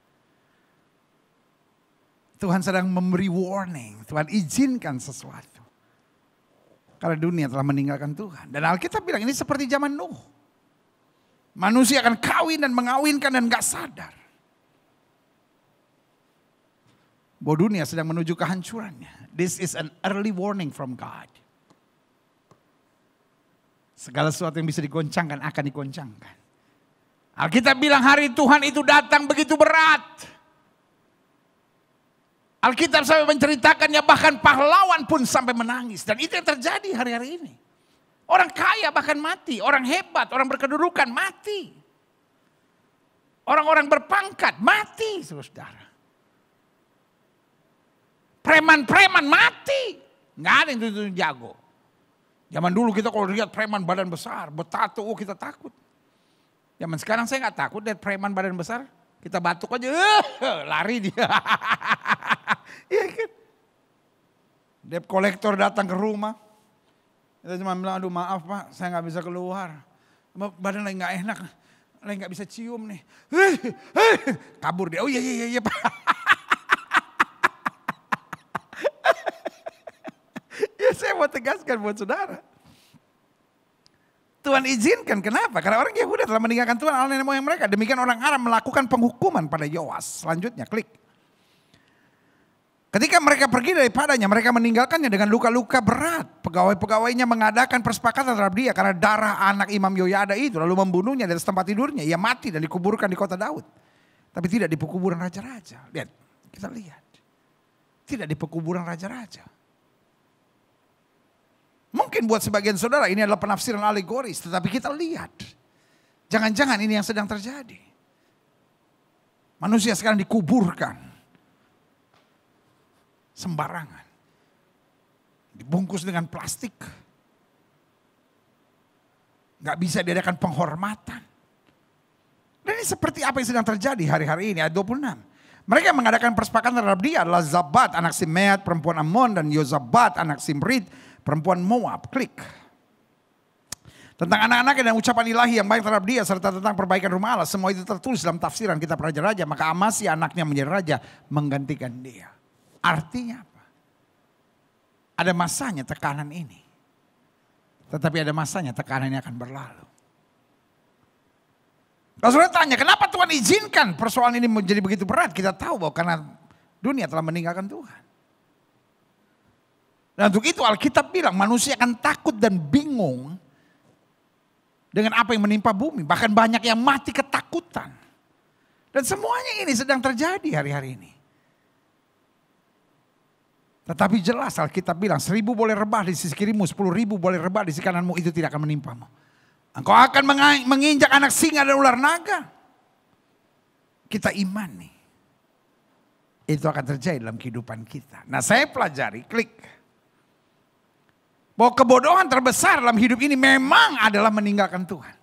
Tuhan sedang memberi warning. Tuhan izinkan sesuatu. Karena dunia telah meninggalkan Tuhan. Dan Alkitab bilang ini seperti zaman Nuh. Manusia akan kawin dan mengawinkan dan gak sadar. Bahwa dunia sedang menuju kehancurannya. This is an early warning from God. Segala sesuatu yang bisa digoncangkan akan digoncangkan. Alkitab bilang hari Tuhan itu datang begitu berat. Alkitab sampai menceritakannya, bahkan pahlawan pun sampai menangis. Dan itu yang terjadi hari-hari ini. Orang kaya bahkan mati, orang hebat, orang berkedudukan mati. Orang-orang berpangkat mati, saudara. Preman-preman mati. Nggak ada yang itu jago. Zaman dulu kita kalau lihat preman badan besar, bertato, kita takut. Zaman sekarang saya nggak takut lihat preman badan besar. Kita batuk aja, lari dia. Iya kan? Debt collector datang ke rumah. Kita cuma bilang, aduh maaf Pak, saya nggak bisa keluar. Badan lagi nggak enak, lagi nggak bisa cium nih. Kabur dia, oh iya Pak. Ya saya mau tegaskan buat saudara. Tuhan izinkan, kenapa? Karena orang Yehuda telah meninggalkan Tuhan Allah nenek moyang mereka. Demikian orang Aram melakukan penghukuman pada Yoas. Selanjutnya klik. Ketika mereka pergi daripadanya, mereka meninggalkannya dengan luka-luka berat. Pegawai-pegawainya mengadakan persepakatan terhadap dia karena darah anak Imam Yoyada itu. Lalu membunuhnya dari tempat tidurnya. Ia mati dan dikuburkan di kota Daud. Tapi tidak di pekuburan raja-raja. Lihat, kita lihat. Tidak di pekuburan raja-raja. Mungkin buat sebagian saudara ini adalah penafsiran alegoris, tetapi kita lihat. Jangan-jangan ini yang sedang terjadi. Manusia sekarang dikuburkan. Sembarangan. Dibungkus dengan plastik. Gak bisa diadakan penghormatan. Dan ini seperti apa yang sedang terjadi hari-hari ini, ayat 26. Mereka mengadakan persepakatan terhadap dia adalah Zabat, anak Simeat, perempuan Ammon, dan Yozabat, anak Simrit, perempuan Moab. Klik. Tentang anak-anaknya dan ucapan ilahi yang baik terhadap dia serta tentang perbaikan rumah Allah. Semua itu tertulis dalam tafsiran kitab Raja-Raja. Maka Amasya anaknya menjadi raja menggantikan dia. Artinya apa? Ada masanya tekanan ini. Tetapi ada masanya tekanan ini akan berlalu. Kalau saudara tanya kenapa Tuhan izinkan persoalan ini menjadi begitu berat. Kita tahu bahwa karena dunia telah meninggalkan Tuhan. Dan untuk itu Alkitab bilang manusia akan takut dan bingung dengan apa yang menimpa bumi. Bahkan banyak yang mati ketakutan. Dan semuanya ini sedang terjadi hari-hari ini. Tetapi jelas Alkitab bilang 1.000 boleh rebah di sisi kirimu, 10.000 boleh rebah di sisi kananmu, itu tidak akan menimpamu. Engkau akan menginjak anak singa dan ular naga. Kita imani. Itu akan terjadi dalam kehidupan kita. Nah saya pelajari, klik. Bahwa kebodohan terbesar dalam hidup ini memang adalah meninggalkan Tuhan.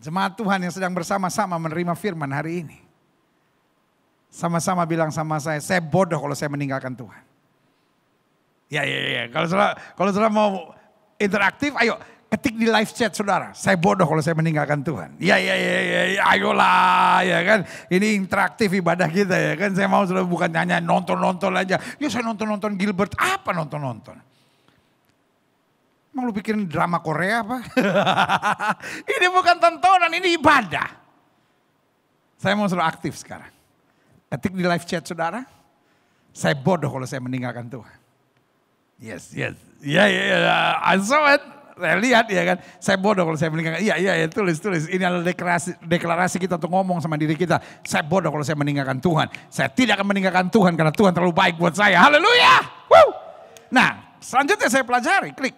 Jemaat Tuhan yang sedang bersama-sama menerima firman hari ini. Sama-sama bilang sama saya bodoh kalau saya meninggalkan Tuhan. Ya. Kalau saudara mau interaktif, ayo ketik di live chat saudara. Saya bodoh kalau saya meninggalkan Tuhan. Ya, ayolah ya kan. Ini interaktif ibadah kita ya kan. Saya mau saudara bukan hanya nonton-nonton aja. Ya saya nonton-nonton Gilbert. Apa nonton-nonton? Emang lu pikirin drama Korea apa? Ini bukan tontonan, ini ibadah. Saya mau saudara aktif sekarang. Ketik di live chat saudara. Saya bodoh kalau saya meninggalkan Tuhan. Yes. Ya. I saw it. Saya lihat ya kan, saya bodoh kalau saya meninggalkan. Iya, tulis. Ini adalah deklarasi kita untuk ngomong sama diri kita. Saya bodoh kalau saya meninggalkan Tuhan. Saya tidak akan meninggalkan Tuhan karena Tuhan terlalu baik buat saya. Haleluya. Nah, selanjutnya saya pelajari, klik.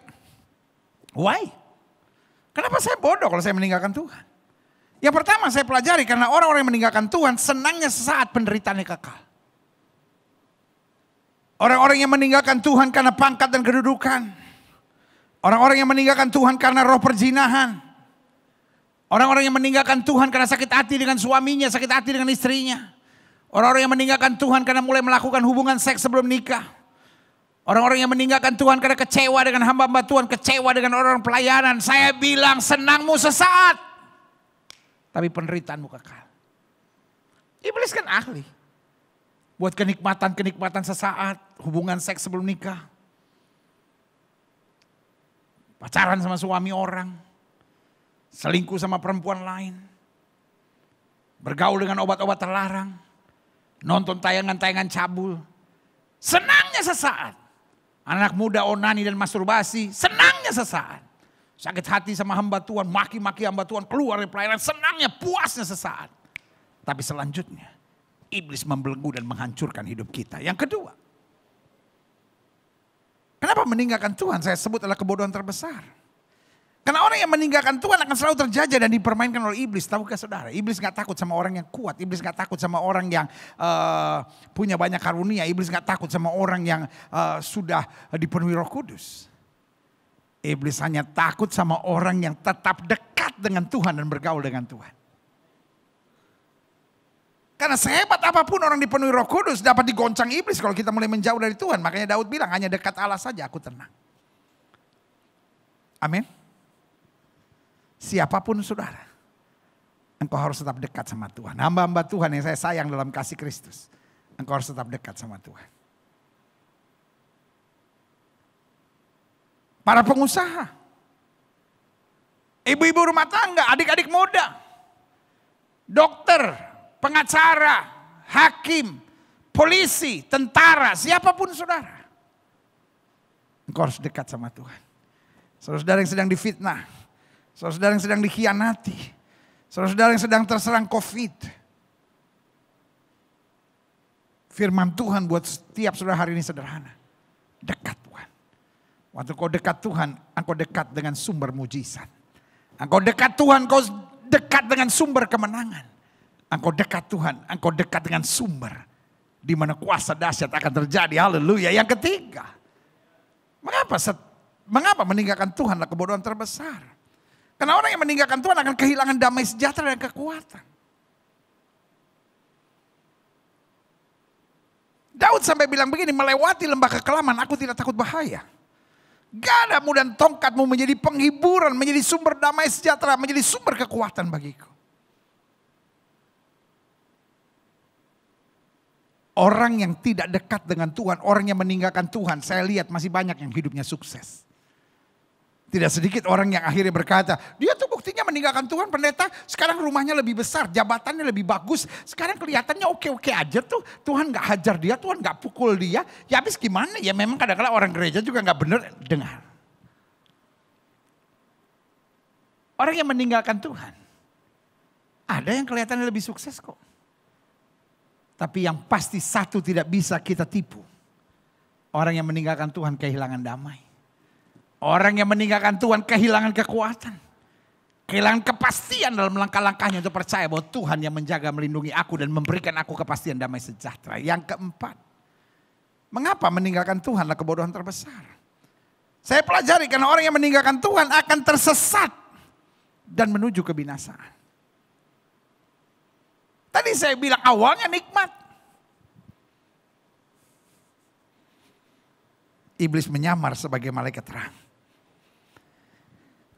Why? Kenapa saya bodoh kalau saya meninggalkan Tuhan? Yang pertama saya pelajari karena orang-orang yang meninggalkan Tuhan senangnya sesaat penderitaannya kekal. Orang-orang yang meninggalkan Tuhan karena pangkat dan kedudukan. Orang-orang yang meninggalkan Tuhan karena roh perzinahan. Orang-orang yang meninggalkan Tuhan karena sakit hati dengan suaminya, sakit hati dengan istrinya. Orang-orang yang meninggalkan Tuhan karena mulai melakukan hubungan seks sebelum nikah. Orang-orang yang meninggalkan Tuhan karena kecewa dengan hamba-hamba Tuhan, kecewa dengan orang pelayanan. Saya bilang senangmu sesaat, tapi penderitaanmu kekal. Iblis kan ahli. Buat kenikmatan sesaat, hubungan seks sebelum nikah. Pacaran sama suami orang. Selingkuh sama perempuan lain. Bergaul dengan obat-obat terlarang. Nonton tayangan-tayangan cabul. Senangnya sesaat. Anak muda onani dan masturbasi. Senangnya sesaat. Sakit hati sama hamba Tuhan. Maki-maki hamba Tuhan. Keluar dari pelayanan. Senangnya puasnya sesaat. Tapi selanjutnya iblis membelenggu dan menghancurkan hidup kita. Yang kedua, kenapa meninggalkan Tuhan saya sebut adalah kebodohan terbesar. Karena orang yang meninggalkan Tuhan akan selalu terjajah dan dipermainkan oleh iblis. Tahukah saudara? Iblis gak takut sama orang yang kuat. Iblis gak takut sama orang yang punya banyak karunia. Iblis gak takut sama orang yang sudah dipenuhi Roh Kudus. Iblis hanya takut sama orang yang tetap dekat dengan Tuhan dan bergaul dengan Tuhan. Karena sehebat apapun orang dipenuhi Roh Kudus dapat digoncang iblis kalau kita mulai menjauh dari Tuhan. Makanya Daud bilang hanya dekat Allah saja aku tenang. Amin. Siapapun saudara, engkau harus tetap dekat sama Tuhan. Hamba-hamba Tuhan yang saya sayang dalam kasih Kristus, engkau harus tetap dekat sama Tuhan. Para pengusaha, ibu-ibu rumah tangga, adik-adik muda, dokter, pengacara, hakim, polisi, tentara, siapapun saudara, engkau harus dekat sama Tuhan. Saudara-saudara yang sedang difitnah, saudara-saudara yang sedang dikhianati, saudara-saudara yang sedang terserang COVID. Firman Tuhan buat setiap saudara hari ini sederhana. Dekat Tuhan. Waktu kau dekat Tuhan, engkau dekat dengan sumber mujizat. Engkau dekat Tuhan, kau dekat dengan sumber kemenangan. Engkau dekat Tuhan, engkau dekat dengan sumber di mana kuasa dahsyat akan terjadi. Haleluya. Yang ketiga, mengapa meninggalkan Tuhan adalah kebodohan terbesar? Karena orang yang meninggalkan Tuhan akan kehilangan damai sejahtera dan kekuatan. Daud sampai bilang begini, melewati lembah kekelaman aku tidak takut bahaya. Gadamu dan tongkatmu menjadi penghiburan, menjadi sumber damai sejahtera, menjadi sumber kekuatan bagiku. Orang yang tidak dekat dengan Tuhan, orang yang meninggalkan Tuhan, saya lihat masih banyak yang hidupnya sukses. Tidak sedikit orang yang akhirnya berkata, dia tuh buktinya meninggalkan Tuhan pendeta, sekarang rumahnya lebih besar, jabatannya lebih bagus, sekarang kelihatannya oke-oke aja tuh. Tuhan gak hajar dia, Tuhan gak pukul dia. Ya habis gimana? Ya memang kadang-kadang orang gereja juga gak benar. Dengar. Orang yang meninggalkan Tuhan, ada yang kelihatannya lebih sukses kok. Tapi yang pasti satu tidak bisa kita tipu. Orang yang meninggalkan Tuhan kehilangan damai. Orang yang meninggalkan Tuhan kehilangan kekuatan. Kehilangan kepastian dalam langkah-langkahnya untuk percaya bahwa Tuhan yang menjaga, melindungi aku dan memberikan aku kepastian damai sejahtera. Yang keempat, mengapa meninggalkan Tuhan adalah kebodohan terbesar? Saya pelajari karena orang yang meninggalkan Tuhan akan tersesat dan menuju kebinasaan. Tadi saya bilang awalnya nikmat. Iblis menyamar sebagai malaikat terang.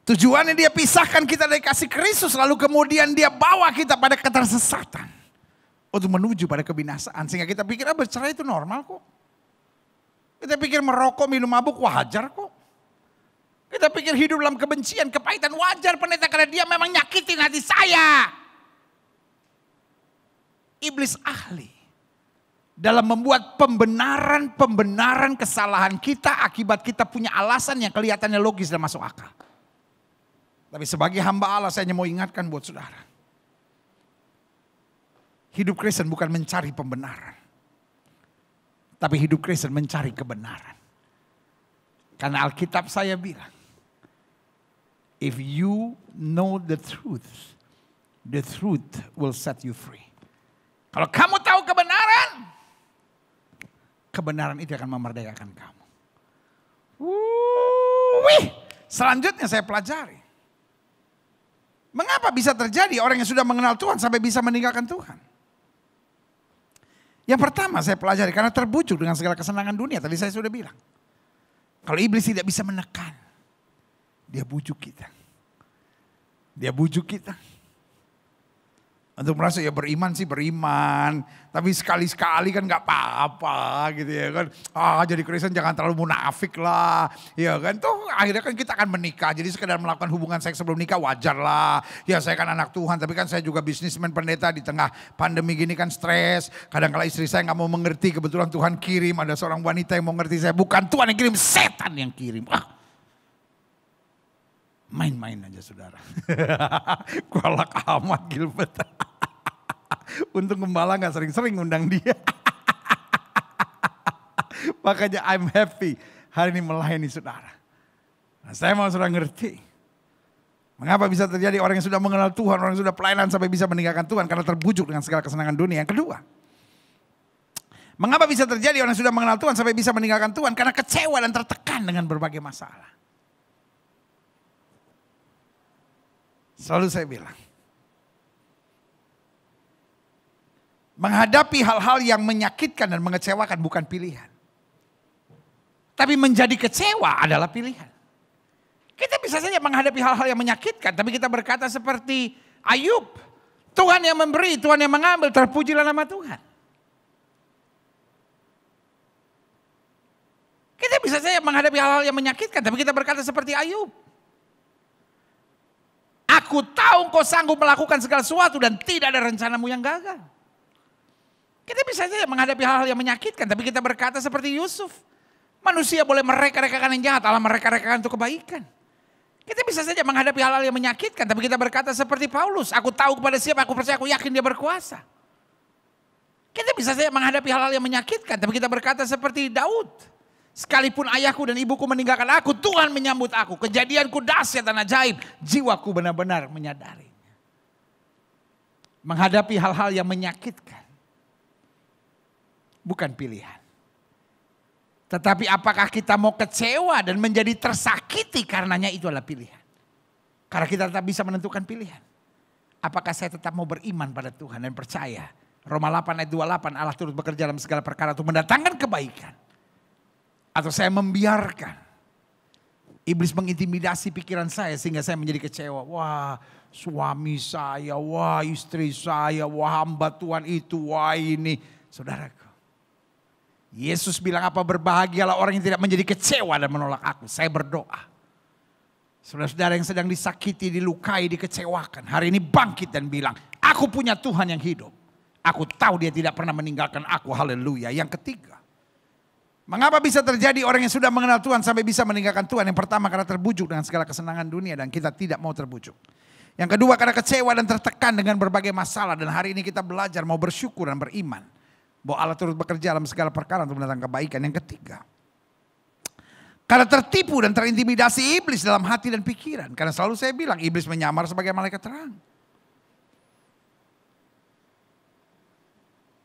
Tujuannya dia pisahkan kita dari kasih Kristus, lalu kemudian dia bawa kita pada ketersesatan. Untuk menuju pada kebinasaan. Sehingga kita pikir bercerai itu normal kok. Kita pikir merokok, minum mabuk wajar kok. Kita pikir hidup dalam kebencian, kepahitan wajar pendeta karena dia memang nyakitin hati saya. Iblis ahli dalam membuat pembenaran kesalahan kita akibat kita punya alasan yang kelihatannya logis dan masuk akal. Tapi sebagai hamba Allah saya hanya mau ingatkan buat saudara. Hidup Kristen bukan mencari pembenaran. Tapi hidup Kristen mencari kebenaran. Karena Alkitab saya bilang, if you know the truth will set you free. Kalau kamu tahu kebenaran itu akan memerdekakan kamu. Selanjutnya saya pelajari. Mengapa bisa terjadi orang yang sudah mengenal Tuhan sampai bisa meninggalkan Tuhan? Yang pertama saya pelajari karena terbujuk dengan segala kesenangan dunia. Tadi saya sudah bilang. Kalau iblis tidak bisa menekan, dia bujuk kita. Untuk merasa ya beriman sih beriman. Tapi sekali-sekali kan gak apa-apa gitu ya kan. Jadi Kristen jangan terlalu munafik lah. Ya kan tuh akhirnya kan kita akan menikah. Jadi sekedar melakukan hubungan seks sebelum nikah wajar lah. Ya saya kan anak Tuhan tapi kan saya juga bisnismen pendeta di tengah pandemi gini kan stres. Kadang-kala istri saya gak mau mengerti. Kebetulan Tuhan kirim ada seorang wanita yang mau ngerti saya. Bukan Tuhan yang kirim, setan yang kirim. Main-main aja saudara. Kualak amat Gilbert. Untung gembala gak sering-sering undang dia. Makanya I'm happy hari ini melayani saudara. Nah, saya mau saudara ngerti. Mengapa bisa terjadi orang yang sudah mengenal Tuhan, orang yang sudah pelayanan sampai bisa meninggalkan Tuhan karena terbujuk dengan segala kesenangan dunia. Yang kedua, mengapa bisa terjadi orang yang sudah mengenal Tuhan sampai bisa meninggalkan Tuhan? Karena kecewa dan tertekan dengan berbagai masalah. Selalu saya bilang, menghadapi hal-hal yang menyakitkan dan mengecewakan bukan pilihan. Tapi menjadi kecewa adalah pilihan. Kita bisa saja menghadapi hal-hal yang menyakitkan, tapi kita berkata seperti Ayub. Tuhan yang memberi, Tuhan yang mengambil, terpujilah nama Tuhan. Kita bisa saja menghadapi hal-hal yang menyakitkan, tapi kita berkata seperti Ayub. Aku tahu kau sanggup melakukan segala sesuatu dan tidak ada rencanamu yang gagal. Kita bisa saja menghadapi hal-hal yang menyakitkan, tapi kita berkata seperti Yusuf. Manusia boleh mereka-rekakan yang jahat, Allah mereka-rekakan untuk kebaikan. Kita bisa saja menghadapi hal-hal yang menyakitkan, tapi kita berkata seperti Paulus. Aku tahu kepada siapa aku percaya, aku yakin dia berkuasa. Kita bisa saja menghadapi hal-hal yang menyakitkan, tapi kita berkata seperti Daud. Sekalipun ayahku dan ibuku meninggalkan aku, Tuhan menyambut aku. Kejadianku dahsyat dan ajaib, jiwaku benar-benar menyadarinya. Menghadapi hal-hal yang menyakitkan, bukan pilihan. Tetapi apakah kita mau kecewa dan menjadi tersakiti karenanya, itu adalah pilihan. Karena kita tetap bisa menentukan pilihan. Apakah saya tetap mau beriman pada Tuhan dan percaya. Roma 8 ayat 28, Allah turut bekerja dalam segala perkara untuk mendatangkan kebaikan. Atau saya membiarkan iblis mengintimidasi pikiran saya sehingga saya menjadi kecewa. Wah, suami saya, wah istri saya, wah hamba Tuhan itu, wah ini. Saudaraku, Yesus bilang apa, berbahagialah orang yang tidak menjadi kecewa dan menolak aku. Saya berdoa. Saudara-saudara yang sedang disakiti, dilukai, dikecewakan. Hari ini bangkit dan bilang, aku punya Tuhan yang hidup. Aku tahu dia tidak pernah meninggalkan aku. Haleluya. Yang ketiga, mengapa bisa terjadi orang yang sudah mengenal Tuhan sampai bisa meninggalkan Tuhan? Yang pertama, karena terbujuk dengan segala kesenangan dunia dan kita tidak mau terbujuk. Yang kedua, karena kecewa dan tertekan dengan berbagai masalah. Dan hari ini kita belajar mau bersyukur dan beriman bahwa Allah turut bekerja dalam segala perkara untuk mendatangkan kebaikan. Yang ketiga, karena tertipu dan terintimidasi iblis dalam hati dan pikiran. Karena selalu saya bilang, iblis menyamar sebagai malaikat terang.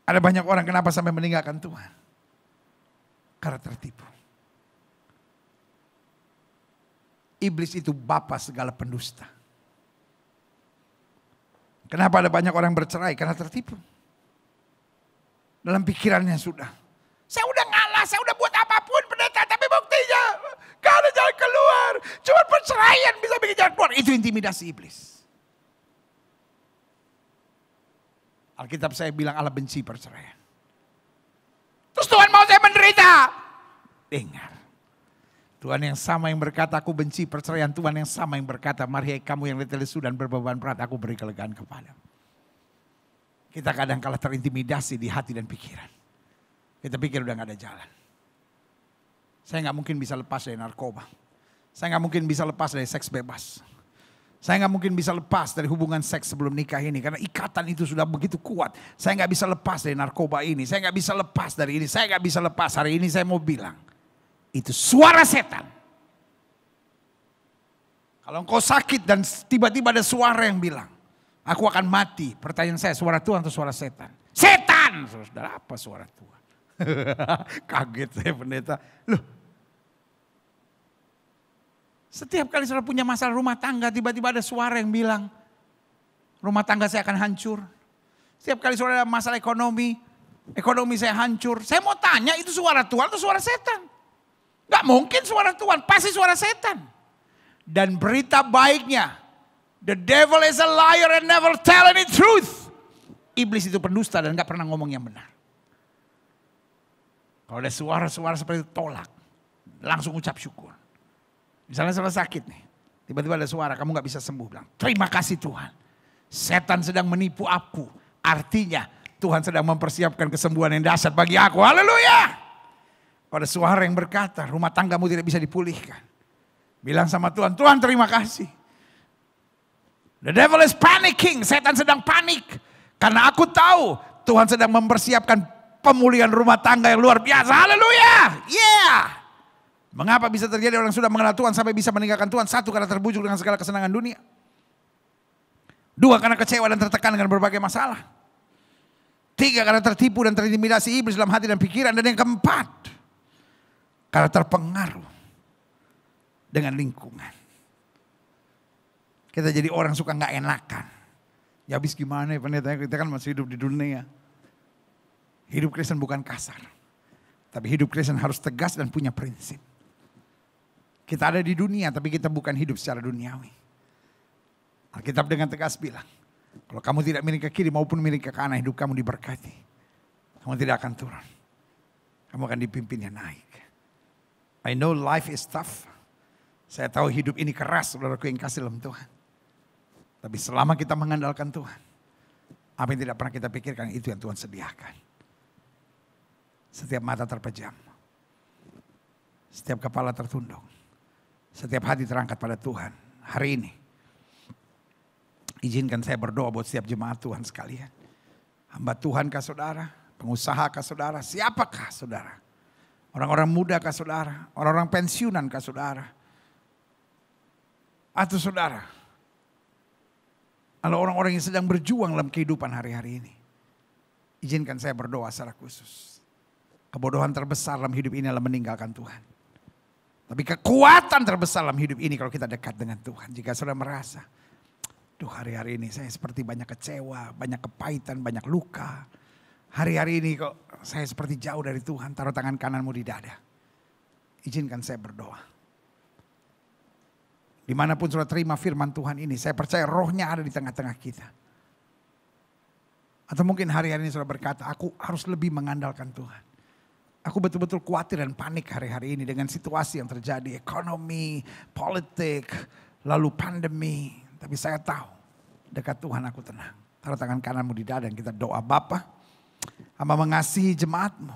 Ada banyak orang kenapa sampai meninggalkan Tuhan? Karena tertipu. Iblis itu bapa segala pendusta. Kenapa ada banyak orang bercerai? Karena tertipu. Dalam pikirannya sudah. Saya udah ngalah, saya udah buat apapun pendeta. Tapi buktinya gak ada jalan keluar. Cuma perceraian bisa bikin jalan keluar. Itu intimidasi iblis. Alkitab saya bilang Allah benci perceraian. Terus Tuhan mau saya menderita. Dengar. Tuhan yang sama yang berkata aku benci perceraian. Tuhan yang sama yang berkata mari kamu yang letih lesu dan berbeban berat aku beri kelegaan kepadamu. Kita kadang kala terintimidasi di hati dan pikiran. Kita pikir udah gak ada jalan. Saya gak mungkin bisa lepas dari narkoba. Saya gak mungkin bisa lepas dari seks bebas. Saya gak mungkin bisa lepas dari hubungan seks sebelum nikah ini. Karena ikatan itu sudah begitu kuat. Saya gak bisa lepas dari narkoba ini. Saya gak bisa lepas dari ini. Saya gak bisa lepas. Hari ini saya mau bilang. Itu suara setan. Kalau engkau sakit dan tiba-tiba ada suara yang bilang. Aku akan mati. Pertanyaan saya, suara Tuhan atau suara setan? Setan! Saudara, apa suara Tuhan? Kaget saya pendeta. Loh. Setiap kali saudara punya masalah rumah tangga, tiba-tiba ada suara yang bilang, rumah tangga saya akan hancur. Setiap kali saudara ada masalah ekonomi saya hancur. Saya mau tanya, itu suara Tuhan atau suara setan? Gak mungkin suara Tuhan, pasti suara setan. Dan berita baiknya, the devil is a liar and never tell any truth. Iblis itu pendusta dan gak pernah ngomong yang benar. Kalau ada suara-suara seperti itu tolak. Langsung ucap syukur. Misalnya saudara sakit nih. Tiba-tiba ada suara kamu gak bisa sembuh. Bilang, terima kasih Tuhan. Setan sedang menipu aku. Artinya Tuhan sedang mempersiapkan kesembuhan yang dahsyat bagi aku. Haleluya. Kalau ada suara yang berkata rumah tanggamu tidak bisa dipulihkan. Bilang sama Tuhan, Tuhan terima kasih. The devil is panicking. Setan sedang panik. Karena aku tahu Tuhan sedang mempersiapkan pemulihan rumah tangga yang luar biasa. Haleluya. Yeah. Mengapa bisa terjadi orang sudah mengenal Tuhan sampai bisa meninggalkan Tuhan? Satu, karena terbujuk dengan segala kesenangan dunia. Dua, karena kecewa dan tertekan dengan berbagai masalah. Tiga, karena tertipu dan terintimidasi iblis dalam hati dan pikiran. Dan yang keempat, karena terpengaruh dengan lingkungan. Kita jadi orang suka gak enakan. Ya habis gimana ya pendeta, kita kan masih hidup di dunia. Hidup Kristen bukan kasar. Tapi hidup Kristen harus tegas dan punya prinsip. Kita ada di dunia tapi kita bukan hidup secara duniawi. Alkitab dengan tegas bilang, kalau kamu tidak miring ke kiri maupun miring ke kanan, hidup kamu diberkati. Kamu tidak akan turun. Kamu akan dipimpinnya naik. I know life is tough. Saya tahu hidup ini keras, saudaraku yang kasih dalam Tuhan. Tapi selama kita mengandalkan Tuhan, apa yang tidak pernah kita pikirkan itu yang Tuhan sediakan. Setiap mata terpejam. Setiap kepala tertunduk. Setiap hati terangkat pada Tuhan. Hari ini, izinkan saya berdoa buat setiap jemaat Tuhan sekalian. Hamba Tuhan kah saudara? Pengusaha kah saudara? Siapakah saudara? Orang-orang muda kah saudara? Orang-orang pensiunan kah saudara? Atau saudara? Kalau orang-orang yang sedang berjuang dalam kehidupan hari-hari ini. Izinkan saya berdoa secara khusus. Kebodohan terbesar dalam hidup ini adalah meninggalkan Tuhan. Tapi kekuatan terbesar dalam hidup ini kalau kita dekat dengan Tuhan. Jika saudara merasa, duh hari-hari ini saya seperti banyak kecewa, banyak kepahitan, banyak luka. Hari-hari ini kok saya seperti jauh dari Tuhan, taruh tangan kananmu di dada. Izinkan saya berdoa. Dimanapun saudara terima firman Tuhan ini, saya percaya rohnya ada di tengah-tengah kita. Atau mungkin hari-hari ini saudara berkata, aku harus lebih mengandalkan Tuhan. Aku betul-betul khawatir dan panik hari-hari ini dengan situasi yang terjadi. Ekonomi, politik, lalu pandemi. Tapi saya tahu dekat Tuhan aku tenang. Taruh tangan kananmu di dada dan kita doa. Bapa, hamba mengasihi jemaatmu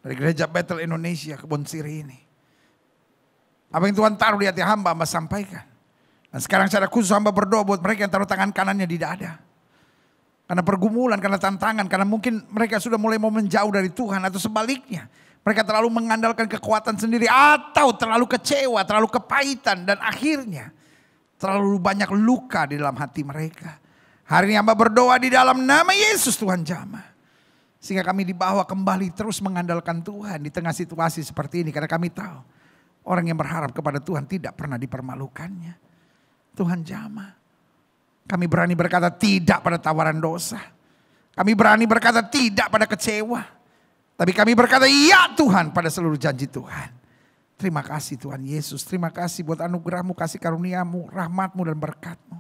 dari Gereja Bethel Indonesia, Kebon Siri ini. Apa yang Tuhan taruh di hati hamba sampaikan. Dan sekarang secara khusus hamba berdoa buat mereka yang taruh tangan kanannya di dada. Karena pergumulan, karena tantangan, karena mungkin mereka sudah mulai mau menjauh dari Tuhan. Atau sebaliknya, mereka terlalu mengandalkan kekuatan sendiri. Atau terlalu kecewa, terlalu kepahitan. Dan akhirnya terlalu banyak luka di dalam hati mereka. Hari ini hamba berdoa di dalam nama Yesus Tuhan jamah. Sehingga kami dibawa kembali terus mengandalkan Tuhan di tengah situasi seperti ini. Karena kami tahu orang yang berharap kepada Tuhan tidak pernah dipermalukannya. Tuhan jamah. Kami berani berkata tidak pada tawaran dosa. Kami berani berkata tidak pada kecewa. Tapi kami berkata iya Tuhan pada seluruh janji Tuhan. Terima kasih Tuhan Yesus. Terima kasih buat anugerah-Mu, kasih karuniamu, rahmat-Mu dan berkat-Mu.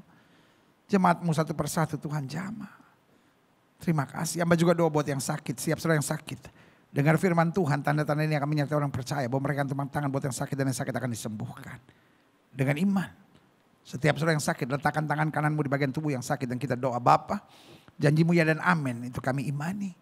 Jemaat-Mu satu persatu Tuhan jamah. Terima kasih. Hamba juga doa buat yang sakit. Siap saudara yang sakit. Dengar firman Tuhan, tanda-tanda ini akan menyertai orang percaya. Bahwa mereka akan tangan buat yang sakit dan yang sakit akan disembuhkan. Dengan iman. Setiap saudara yang sakit, letakkan tangan kananmu di bagian tubuh yang sakit. Dan kita doa, Bapa, janjimu ya dan amin. Itu kami imani.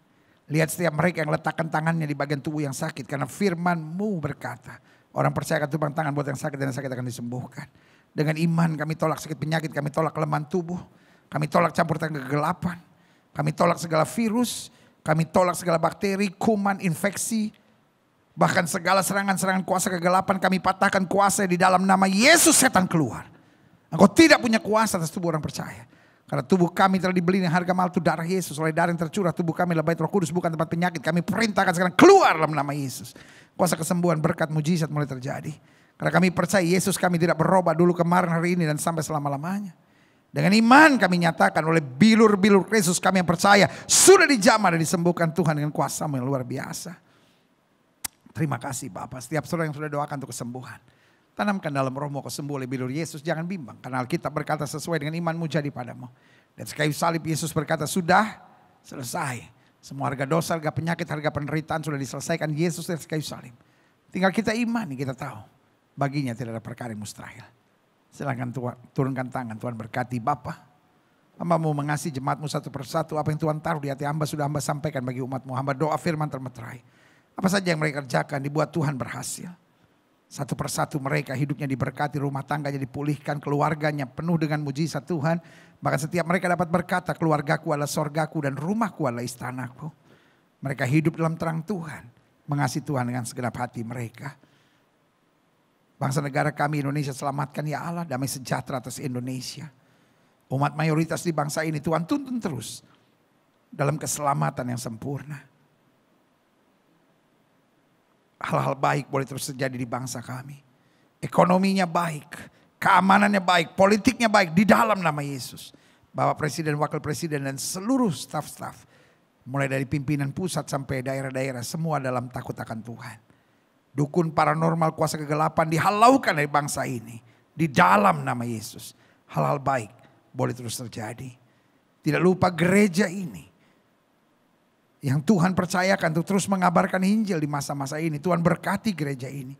Lihat setiap mereka yang letakkan tangannya di bagian tubuh yang sakit. Karena firman-Mu berkata, orang percaya akan tumpang tangan buat yang sakit dan yang sakit akan disembuhkan. Dengan iman kami tolak sakit penyakit, kami tolak kelemahan tubuh. Kami tolak campur tangan kegelapan. Kami tolak segala virus. Kami tolak segala bakteri, kuman, infeksi. Bahkan segala serangan-serangan kuasa kegelapan kami patahkan kuasa di dalam nama Yesus, setan keluar. Engkau tidak punya kuasa atas tubuh orang percaya. Karena tubuh kami telah dibeli dengan harga mahal itu darah Yesus. Oleh darah yang tercurah tubuh kami adalah bait Roh Kudus, bukan tempat penyakit. Kami perintahkan sekarang keluar dalam nama Yesus. Kuasa kesembuhan, berkat, mujizat mulai terjadi. Karena kami percaya Yesus kami tidak berubah dulu, kemarin, hari ini dan sampai selama-lamanya. Dengan iman kami nyatakan oleh bilur-bilur Kristus kami yang percaya sudah dijamah dan disembuhkan Tuhan dengan kuasa-Mu yang luar biasa. Terima kasih Bapak. Setiap saudara yang sudah doakan untuk kesembuhan. Tanamkan dalam rohmu kau sembuh oleh bilur Yesus. Jangan bimbang. Karena Alkitab berkata sesuai dengan imanmu jadi padamu. Dan sekayu salib Yesus berkata sudah selesai. Semua harga dosa, harga penyakit, harga penderitaan sudah diselesaikan Yesus dari sekayu salib. Tinggal kita imani, kita tahu. Baginya tidak ada perkara yang mustahil. Silakan Tuhan, turunkan tangan. Tuhan berkati Bapa. Hamba mau mengasihi jemaat-Mu satu persatu. Apa yang Tuhan taruh di hati hamba sudah hamba sampaikan bagi umat-Mu. Hamba doa firman termeterai. Apa saja yang mereka kerjakan dibuat Tuhan berhasil. Satu persatu mereka hidupnya diberkati, rumah tangganya dipulihkan, keluarganya penuh dengan mujizat Tuhan. Bahkan setiap mereka dapat berkata, keluargaku adalah sorgaku dan rumahku adalah istanaku. Mereka hidup dalam terang Tuhan, mengasihi Tuhan dengan segenap hati mereka. Bangsa negara kami Indonesia, selamatkan ya Allah, damai sejahtera atas Indonesia. Umat mayoritas di bangsa ini Tuhan tuntun terus dalam keselamatan yang sempurna. Hal-hal baik boleh terus terjadi di bangsa kami. Ekonominya baik, keamanannya baik, politiknya baik di dalam nama Yesus. Bapak Presiden, Wakil Presiden dan seluruh staf-staf, mulai dari pimpinan pusat sampai daerah-daerah, semua dalam takut akan Tuhan. Dukun paranormal, kuasa kegelapan dihalaukan dari bangsa ini. Di dalam nama Yesus. Hal-hal baik boleh terus terjadi. Tidak lupa gereja ini yang Tuhan percayakan untuk terus mengabarkan Injil di masa-masa ini. Tuhan berkati gereja ini.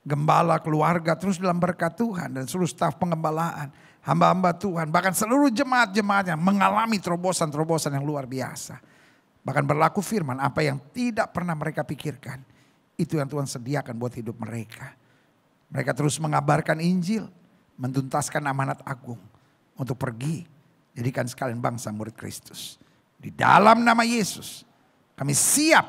Gembala, keluarga terus dalam berkat Tuhan. Dan seluruh staf pengembalaan. Hamba-hamba Tuhan. Bahkan seluruh jemaat-jemaatnya mengalami terobosan-terobosan yang luar biasa. Bahkan berlaku firman, apa yang tidak pernah mereka pikirkan. Itu yang Tuhan sediakan buat hidup mereka. Mereka terus mengabarkan Injil. Mentuntaskan amanat agung. Untuk pergi. Jadikan sekalian bangsa murid Kristus. Di dalam nama Yesus, kami siap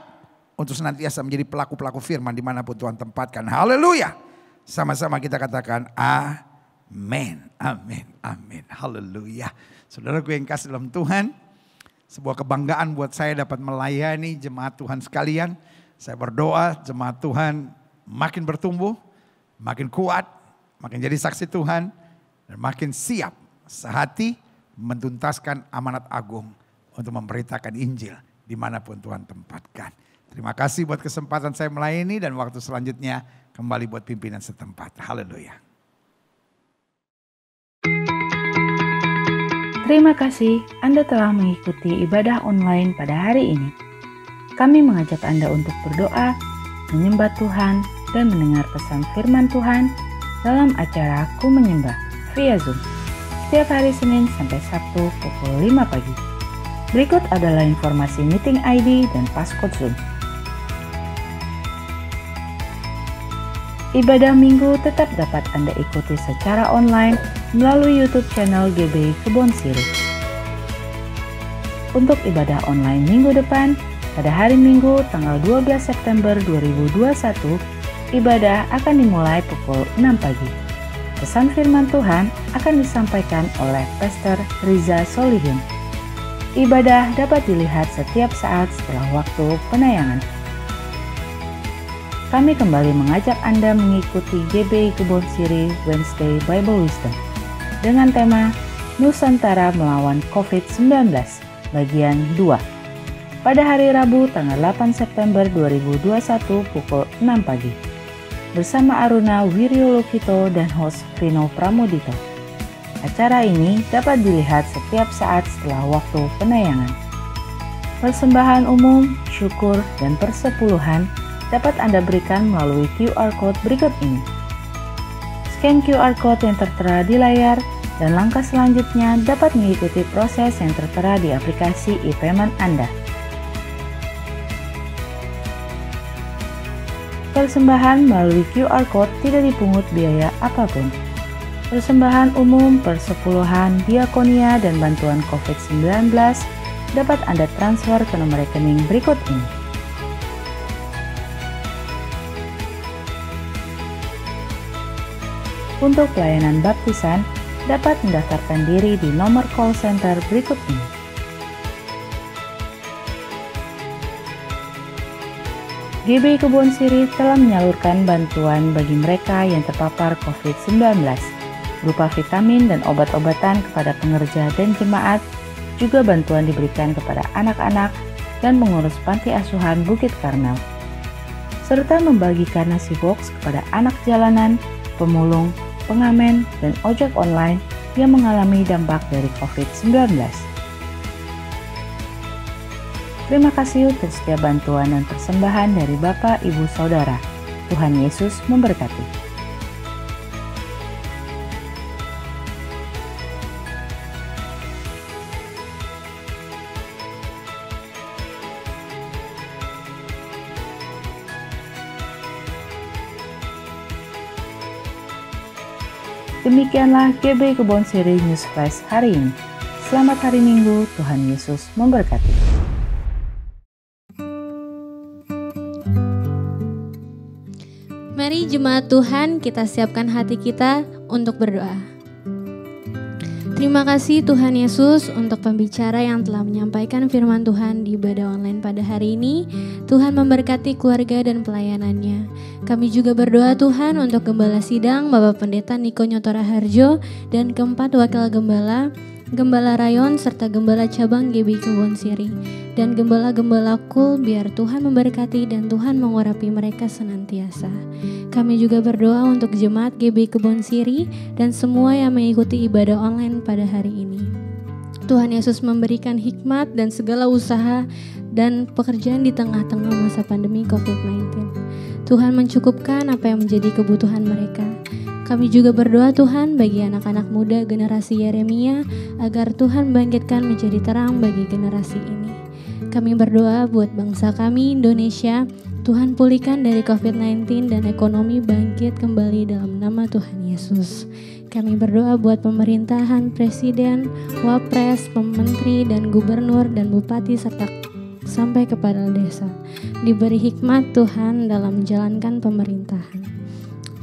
untuk senantiasa menjadi pelaku-pelaku firman dimanapun Tuhan tempatkan. Haleluya. Sama-sama kita katakan amin, amin, amin. Haleluya. Saudaraku yang kasih dalam Tuhan, sebuah kebanggaan buat saya dapat melayani jemaat Tuhan sekalian. Saya berdoa jemaat Tuhan makin bertumbuh, makin kuat, makin jadi saksi Tuhan, dan makin siap sehati mentuntaskan amanat agung untuk memberitakan Injil dimanapun Tuhan tempatkan. Terima kasih buat kesempatan saya melayani dan waktu selanjutnya kembali buat pimpinan setempat. Haleluya. Terima kasih Anda telah mengikuti ibadah online pada hari ini. Kami mengajak Anda untuk berdoa, menyembah Tuhan, dan mendengar pesan firman Tuhan dalam acara Aku Menyembah via Zoom. Setiap hari Senin sampai Sabtu pukul 5 pagi. Berikut adalah informasi meeting ID dan passcode Zoom. Ibadah minggu tetap dapat Anda ikuti secara online melalui YouTube channel GBI Kebon Sirih. Untuk ibadah online minggu depan, pada hari Minggu tanggal 12 September 2021, ibadah akan dimulai pukul 6 pagi. Pesan firman Tuhan akan disampaikan oleh Pastor Riza Solihin. Ibadah dapat dilihat setiap saat setelah waktu penayangan. Kami kembali mengajak Anda mengikuti GBI Kebon Sirih Wednesday Bible Wisdom dengan tema Nusantara Melawan COVID-19 bagian 2 pada hari Rabu tanggal 8 September 2021 pukul 6 pagi bersama Aruna Wiryolokito dan host Rino Pramodito. Acara ini dapat dilihat setiap saat setelah waktu penayangan. Persembahan umum, syukur, dan persepuluhan dapat Anda berikan melalui QR Code berikut ini. Scan QR Code yang tertera di layar dan langkah selanjutnya dapat mengikuti proses yang tertera di aplikasi e-payment Anda. Persembahan melalui QR Code tidak dipungut biaya apapun. Persembahan umum, persepuluhan, diakonia, dan bantuan COVID-19 dapat Anda transfer ke nomor rekening berikut ini. Untuk pelayanan baptisan, dapat mendaftarkan diri di nomor call center berikut ini. GBI Kebon Sirih telah menyalurkan bantuan bagi mereka yang terpapar COVID-19. Berupa vitamin dan obat-obatan kepada pengerja dan jemaat, juga bantuan diberikan kepada anak-anak dan pengurus panti asuhan Bukit Karmel, serta membagikan nasi box kepada anak jalanan, pemulung, pengamen, dan ojek online yang mengalami dampak dari COVID-19. Terima kasih untuk setiap bantuan dan persembahan dari Bapak, Ibu, Saudara. Tuhan Yesus memberkati. Demikianlah GB Kebon Siri News Flash hari ini. Selamat hari Minggu, Tuhan Yesus memberkati. Mari jemaat Tuhan, kita siapkan hati kita untuk berdoa. Terima kasih Tuhan Yesus untuk pembicara yang telah menyampaikan firman Tuhan di ibadah online pada hari ini. Tuhan memberkati keluarga dan pelayanannya. Kami juga berdoa Tuhan untuk Gembala Sidang, Bapak Pendeta Niko Nyotora Harjo, dan keempat Wakil Gembala, Gembala Rayon, serta Gembala Cabang GB Kebon Siri, dan Gembala-Gembala Kul, biar Tuhan memberkati dan Tuhan mengurapi mereka senantiasa. Kami juga berdoa untuk jemaat GB Kebon Siri dan semua yang mengikuti ibadah online pada hari ini. Tuhan Yesus memberikan hikmat dan segala usaha dan pekerjaan di tengah-tengah masa pandemi COVID-19. Tuhan mencukupkan apa yang menjadi kebutuhan mereka. Kami juga berdoa Tuhan bagi anak-anak muda generasi Yeremia agar Tuhan bangkitkan menjadi terang bagi generasi ini. Kami berdoa buat bangsa kami Indonesia, Tuhan pulihkan dari COVID-19 dan ekonomi bangkit kembali dalam nama Tuhan Yesus. Kami berdoa buat pemerintahan, presiden, wapres, pementeri, dan gubernur, dan bupati, serta sampai kepada desa. Diberi hikmat Tuhan dalam menjalankan pemerintahan.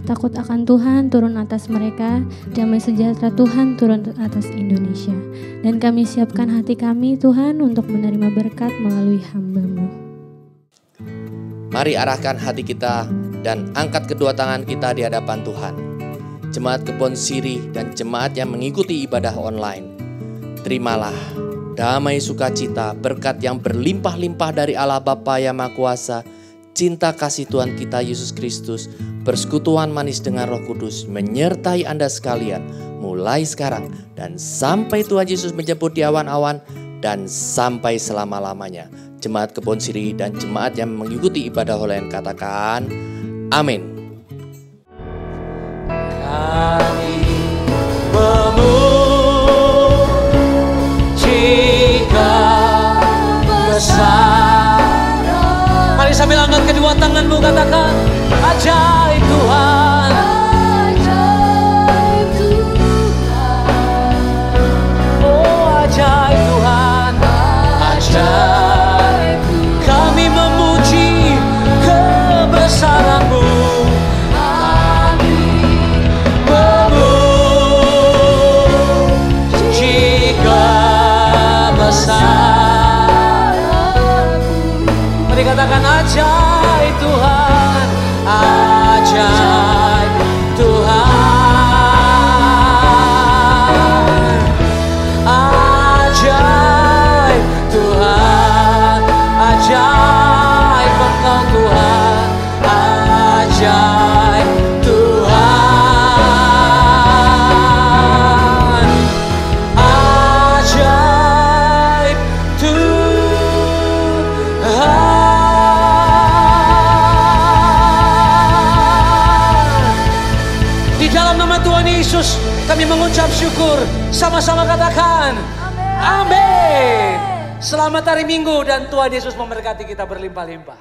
Takut akan Tuhan turun atas mereka, damai sejahtera Tuhan turun atas Indonesia. Dan kami siapkan hati kami Tuhan untuk menerima berkat melalui hamba-Mu. Mari arahkan hati kita dan angkat kedua tangan kita di hadapan Tuhan. Jemaat Kebon Siri dan jemaat yang mengikuti ibadah online, terimalah damai sukacita, berkat yang berlimpah-limpah dari Allah Bapa yang Maha Kuasa, cinta kasih Tuhan kita Yesus Kristus, persekutuan manis dengan Roh Kudus menyertai Anda sekalian mulai sekarang dan sampai Tuhan Yesus menjemput di awan-awan dan sampai selama-lamanya. Jemaat Kebon Siri dan jemaat yang mengikuti ibadah online katakan amin. Kami memujikan besar. Mari sambil angkat kedua tanganmu katakan ajaib Tuhan. Ajaib Tuhan. Oh ajaib Tuhan. Ajaib. Kami memuji kebesaran-Mu. Mari katakan ajaib Tuhan, ajaib Tuhan, ajaib Tuhan, ajaib Engkau Tuhan, ajaib Tuhan, ajaib Tuhan. Di dalam nama Tuhan Yesus kami mengucap syukur. Sama-sama katakan amin. Selamat hari Minggu dan Tuhan Yesus memberkati kita berlimpah-limpah.